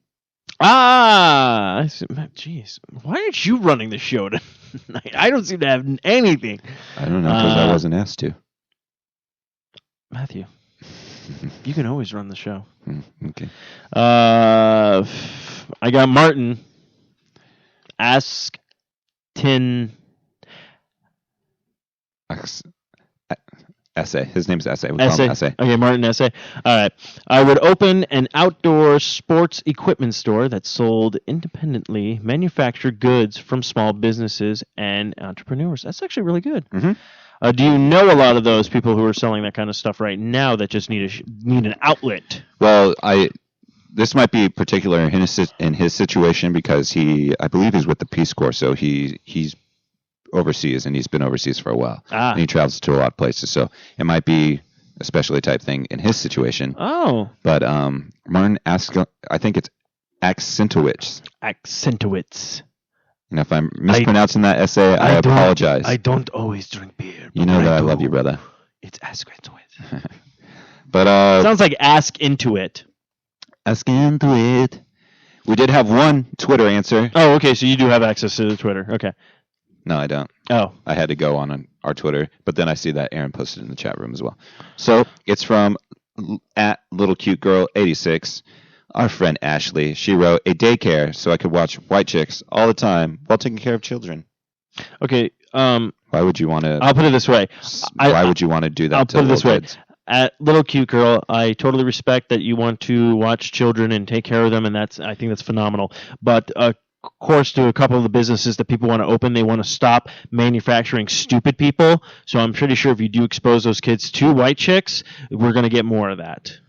Jeez. Why aren't you running the show tonight? I don't seem to have anything. I don't know, because I wasn't asked to. Matthew, you can always run the show. Okay. I got Martin. Essay. His name's Essay. We call him Essay. Okay, Martin Essay. All right. I would open an outdoor sports equipment store that sold independently manufactured goods from small businesses and entrepreneurs. That's actually really good. Mm-hmm. Do you know a lot of those people who are selling that kind of stuff right now that just need an outlet? Well, this might be particular in his situation because I believe he's with the Peace Corps, so he's overseas, and he's been overseas for a while. And he travels to a lot of places, so it might be a specialty type thing in his situation. Oh. But Martin asks, I think it's Accentowitz. Accentowitz. And if I'm mispronouncing that essay, I apologize. I don't always drink beer. You know that I love you, brother. It's Accentowitz. But sounds like ask into it. Ask into it. We did have one Twitter answer. Oh, okay, so you do have access to the Twitter. Okay. No, I don't. Oh. I had to go on our Twitter, but then I see that Aaron posted in the chat room as well. So it's from @LittleCuteGirl86. Our friend Ashley. She wrote, a daycare so I could watch white chicks all the time while taking care of children. Okay. Why would you want to... I'll put it this way. Why would you want to do that I'll to put it this way. kids? At Little Cute Girl, I totally respect that you want to watch children and take care of them, and I think that's phenomenal. But of course, to a couple of the businesses that people want to open, they want to stop manufacturing stupid people. So I'm pretty sure if you do expose those kids to white chicks, we're going to get more of that.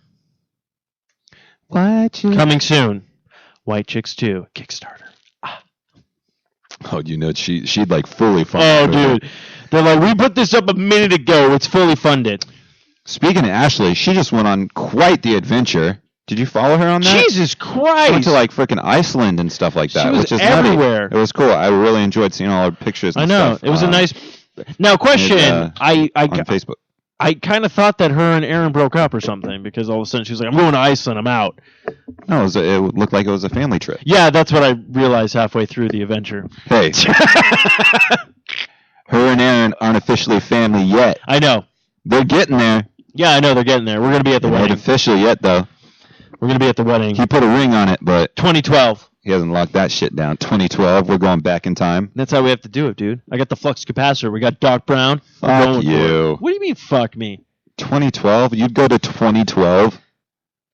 White chicks. Coming soon. White Chicks 2, Kickstarter. Oh, you know, she'd like fully fund. Oh, dude. They're like, we put this up a minute ago. It's fully funded. Speaking of Ashley, she just went on quite the adventure. Did you follow her on that? Jesus Christ! She went to like freaking Iceland and stuff like that, She was which is everywhere. Nutty. It was cool. I really enjoyed seeing all her pictures. And I know. stuff, It was a nice. Now, question. on Facebook. I kind of thought that her and Aaron broke up or something because all of a sudden she was like, "I'm going to Iceland. I'm out." No, it looked like it was a family trip. Yeah, that's what I realized halfway through the adventure. Hey, her and Aaron aren't officially family yet. I know. They're getting there. Yeah, I know they're getting there. We're going to be at the They're wedding. not official yet, though. We're going to be at the wedding. He put a ring on it, but 2012. he hasn't locked that shit down. 2012, we're going back in time. That's how we have to do it, dude. I got the flux capacitor. We got Doc Brown. Fuck you. What do you mean, fuck me? 2012? You'd go to 2012?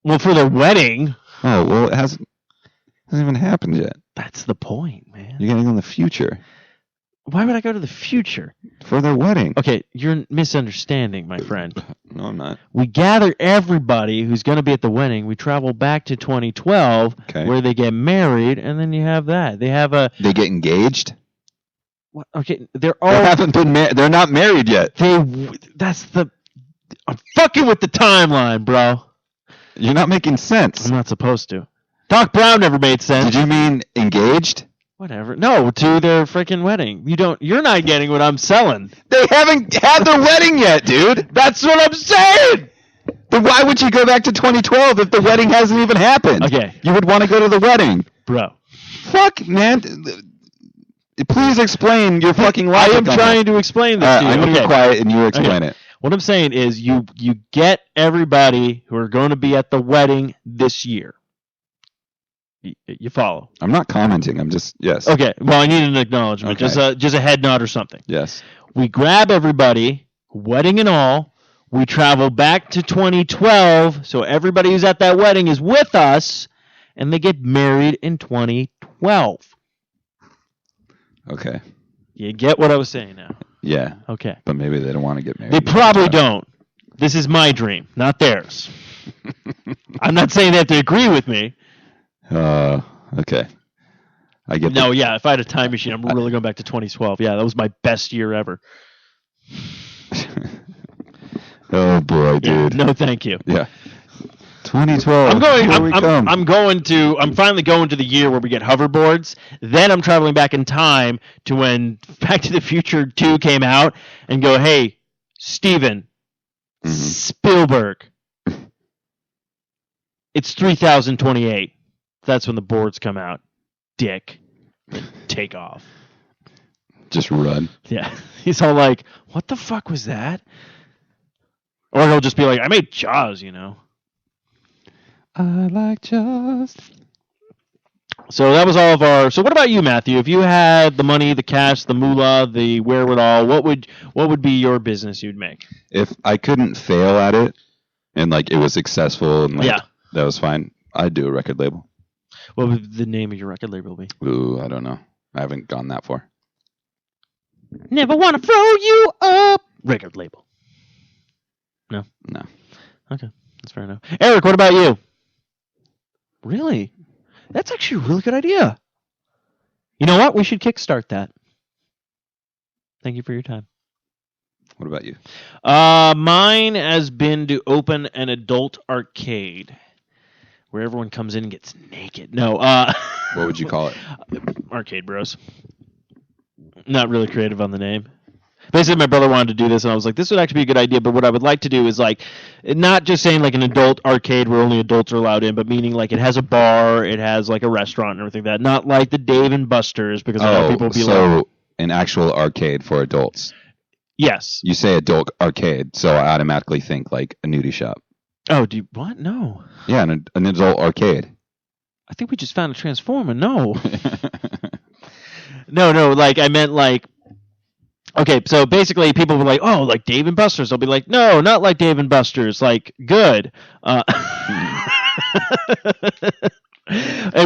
Well, for the wedding. Oh, well, it hasn't even happened yet. That's the point, man. You're getting in the future. Why would I go to the future? For their wedding. Okay, you're misunderstanding, my friend. No, I'm not. We gather everybody who's going to be at the wedding. We travel back to 2012, where they get married, and then you have that. They have a... They get engaged? What? Okay, they haven't been they're not married yet. That's the... I'm fucking with the timeline, bro. You're not making sense. I'm not supposed to. Doc Brown never made sense. Did you mean engaged? Whatever. No, to their freaking wedding. You're not getting what I'm selling. They haven't had their wedding yet, dude. That's what I'm saying. Then why would you go back to 2012 if the wedding hasn't even happened? Okay. You would want to go to the wedding. Bro. Fuck, man. Please explain your fucking I logic. am trying to explain this to you. I'm going to be quiet and you explain it. What I'm saying is you get everybody who are going to be at the wedding this year. You follow? I'm not commenting. I'm just, yes. Okay. Well, I need an acknowledgement. Okay. Just a head nod or something. Yes. We grab everybody, wedding and all. We travel back to 2012, so everybody who's at that wedding is with us, and they get married in 2012. Okay. You get what I was saying now? Yeah. Okay. But maybe they don't want to get married. They probably don't. This is my dream, not theirs. I'm not saying they have to agree with me. Okay. I get No, yeah, if I had a time machine, I'm really going back to 2012. Yeah, that was my best year ever. Oh, boy, dude. Yeah, no, thank you. Yeah. 2012. I'm finally going to the year where we get hoverboards. Then I'm traveling back in time to when Back to the Future 2 came out and go, hey, Steven Spielberg, it's 3028. That's when the boards come out. Dick. Take off. Just run. Yeah. He's all like, what the fuck was that? Or he'll just be like, I made Jaws, you know. I like Jaws. So that was all of our. So what about you, Matthew? If you had the money, the cash, the moolah, the wherewithal, what would be your business you'd make? If I couldn't fail at it, and like it was successful, and like that was fine, I'd do a record label. What would the name of your record label be? Ooh, I don't know. I haven't gone that far. Never want to throw you up. Record label. No. No. Okay, that's fair enough. Eric, what about you? Really? That's actually a really good idea. You know what? We should kickstart that. Thank you for your time. What about you? Mine has been to open an adult arcade where everyone comes in and gets naked. No. What would you call it? Arcade Bros. Not really creative on the name. Basically, my brother wanted to do this, and I was like, this would actually be a good idea, but what I would like to do is, like, not just saying, like, an adult arcade where only adults are allowed in, but meaning, like, it has a bar, it has, like, a restaurant and everything like that. Not like the Dave & Buster's, because I know people will be like... an actual arcade for adults. Yes. You say adult arcade, so I automatically think, like, a nudie shop. Oh, what? No. Yeah, an adult arcade. I think we just found a transformer. No. No, like, I meant, like... Okay, so basically people were like, oh, like Dave & Buster's. I'll be like, no, not like Dave & Buster's. Like, good. And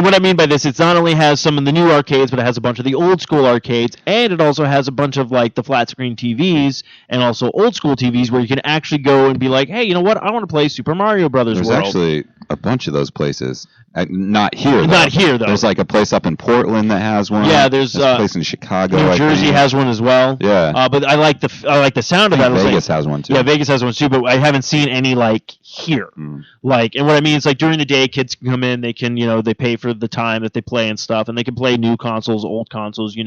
what I mean by this, it not only has some of the new arcades, but it has a bunch of the old school arcades, and it also has a bunch of like the flat screen TVs and also old school TVs where you can actually go and be like, hey, you know what? I want to play Super Mario Brothers There's World. Actually a bunch of those places. Not here, though. Not here, though. There's like a place up in Portland that has one. Yeah, there's a place in Chicago. New Jersey has one as well. Yeah. But I like the sound of that. Vegas has one too. Yeah, Vegas has one too, but I haven't seen any like here. Like, and what I mean is like during the day, kids can come in. They can, they pay for the time that they play and stuff, and they can play new consoles, old consoles. They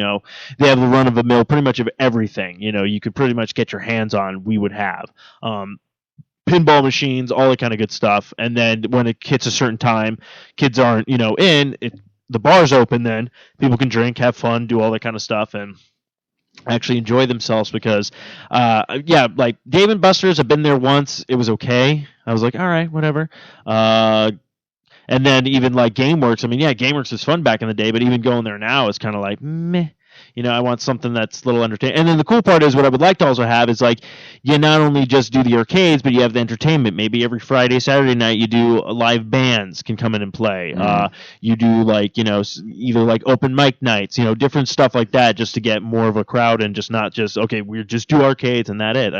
have the run of the mill, pretty much of everything. You could pretty much get your hands on. We would have. Pinball machines, all that kind of good stuff. And then when it hits a certain time, kids aren't, the bar's open then. People can drink, have fun, do all that kind of stuff, and actually enjoy themselves because, like Dave & Buster's, I've been there once. It was okay. I was like, all right, whatever. And then even like GameWorks, GameWorks was fun back in the day, but even going there now is kind of like, meh. I want something that's a little entertaining. And then the cool part is what I would like to also have is like you not only just do the arcades, but you have the entertainment. Maybe every Friday, Saturday night you do live bands can come in and play. You do like, either like open mic nights, different stuff like that just to get more of a crowd and just not just, okay, we just do arcades and that it.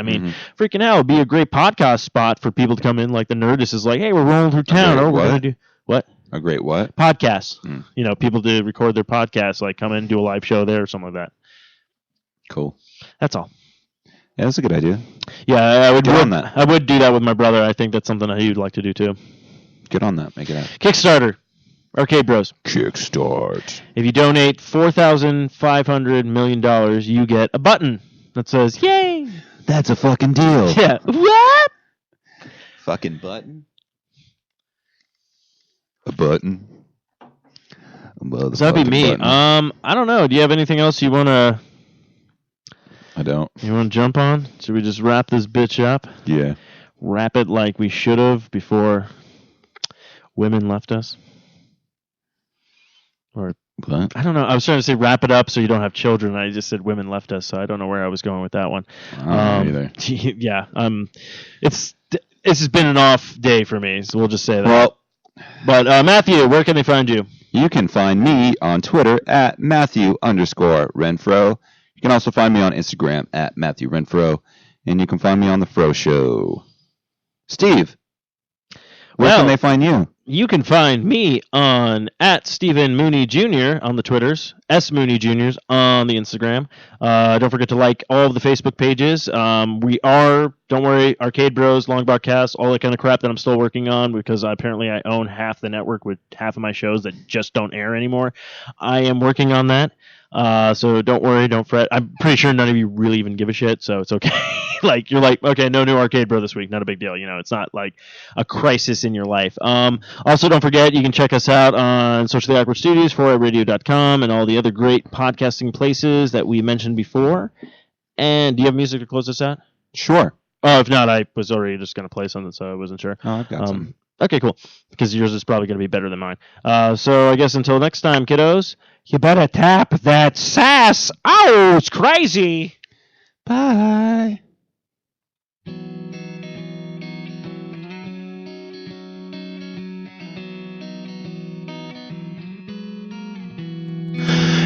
Freaking hell, it'd be a great podcast spot for people to come in. Like the Nerdist is like, hey, we're rolling through town. We're going to do what? A great what? Podcast. People to record their podcasts, like come in and do a live show there or something like that. Cool. That's all. Yeah, that's a good idea. Yeah, I would Get on that. I would do that with my brother. I think that's something that he would like to do too. Get on that. Make it happen. Kickstarter. Arcade Bros. Kickstart. If you donate $4,500 million, you get a button that says, yay! That's a fucking deal. Yeah. What? Fucking button. A button. Above the So that'd be me. button. I don't know. Do you have anything else you wanna? I don't. You wanna jump on? Should we just wrap this bitch up? Yeah. Wrap it like we should have before women left us. Or What? I don't know. I was trying to say wrap it up so you don't have children. I just said women left us, so I don't know where I was going with that one. I don't know either. Yeah. This has been an off day for me, so we'll just say that. Well, but Matthew, where can they find you? you can find me on Twitter at Matthew_Renfro. You can also find me on Instagram at Matthew Renfro, and you can find me on the Fro Show. Steve, where can they find you? You can find me on at Stephen Mooney Jr. on the Twitters, S Mooney Jr. on the Instagram. Don't forget to like all of the Facebook pages. We are, don't worry, Arcade Bros, Long Broadcast, all that kind of crap that I'm still working on because apparently I own half the network with half of my shows that just don't air anymore. I am working on that. So don't worry, don't fret. I'm pretty sure none of you really even give a shit, so it's okay. Like, you're like, okay, no new Arcade Bro this week, not a big deal. It's not like a crisis in your life. Also, don't forget, you can check us out on Socially Awkward Studios, 4iRadio.com, and all the other great podcasting places that we mentioned before. And do you have music to close us out? Sure. Oh, if not, I was already just going to play something, so I wasn't sure. Oh, I've got some. Okay, cool. Because yours is probably going to be better than mine. So I guess until next time, kiddos, you better tap that sass. Oh, it's crazy. Bye.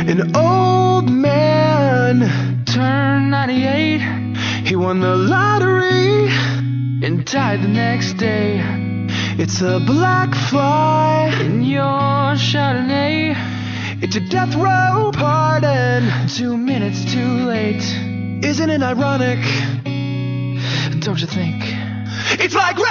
An old man turned 98. He won the lottery and died the next day. It's a black fly in your Chardonnay. It's a death row pardon, 2 minutes too late. Isn't it ironic? Don't you think? It's like rain!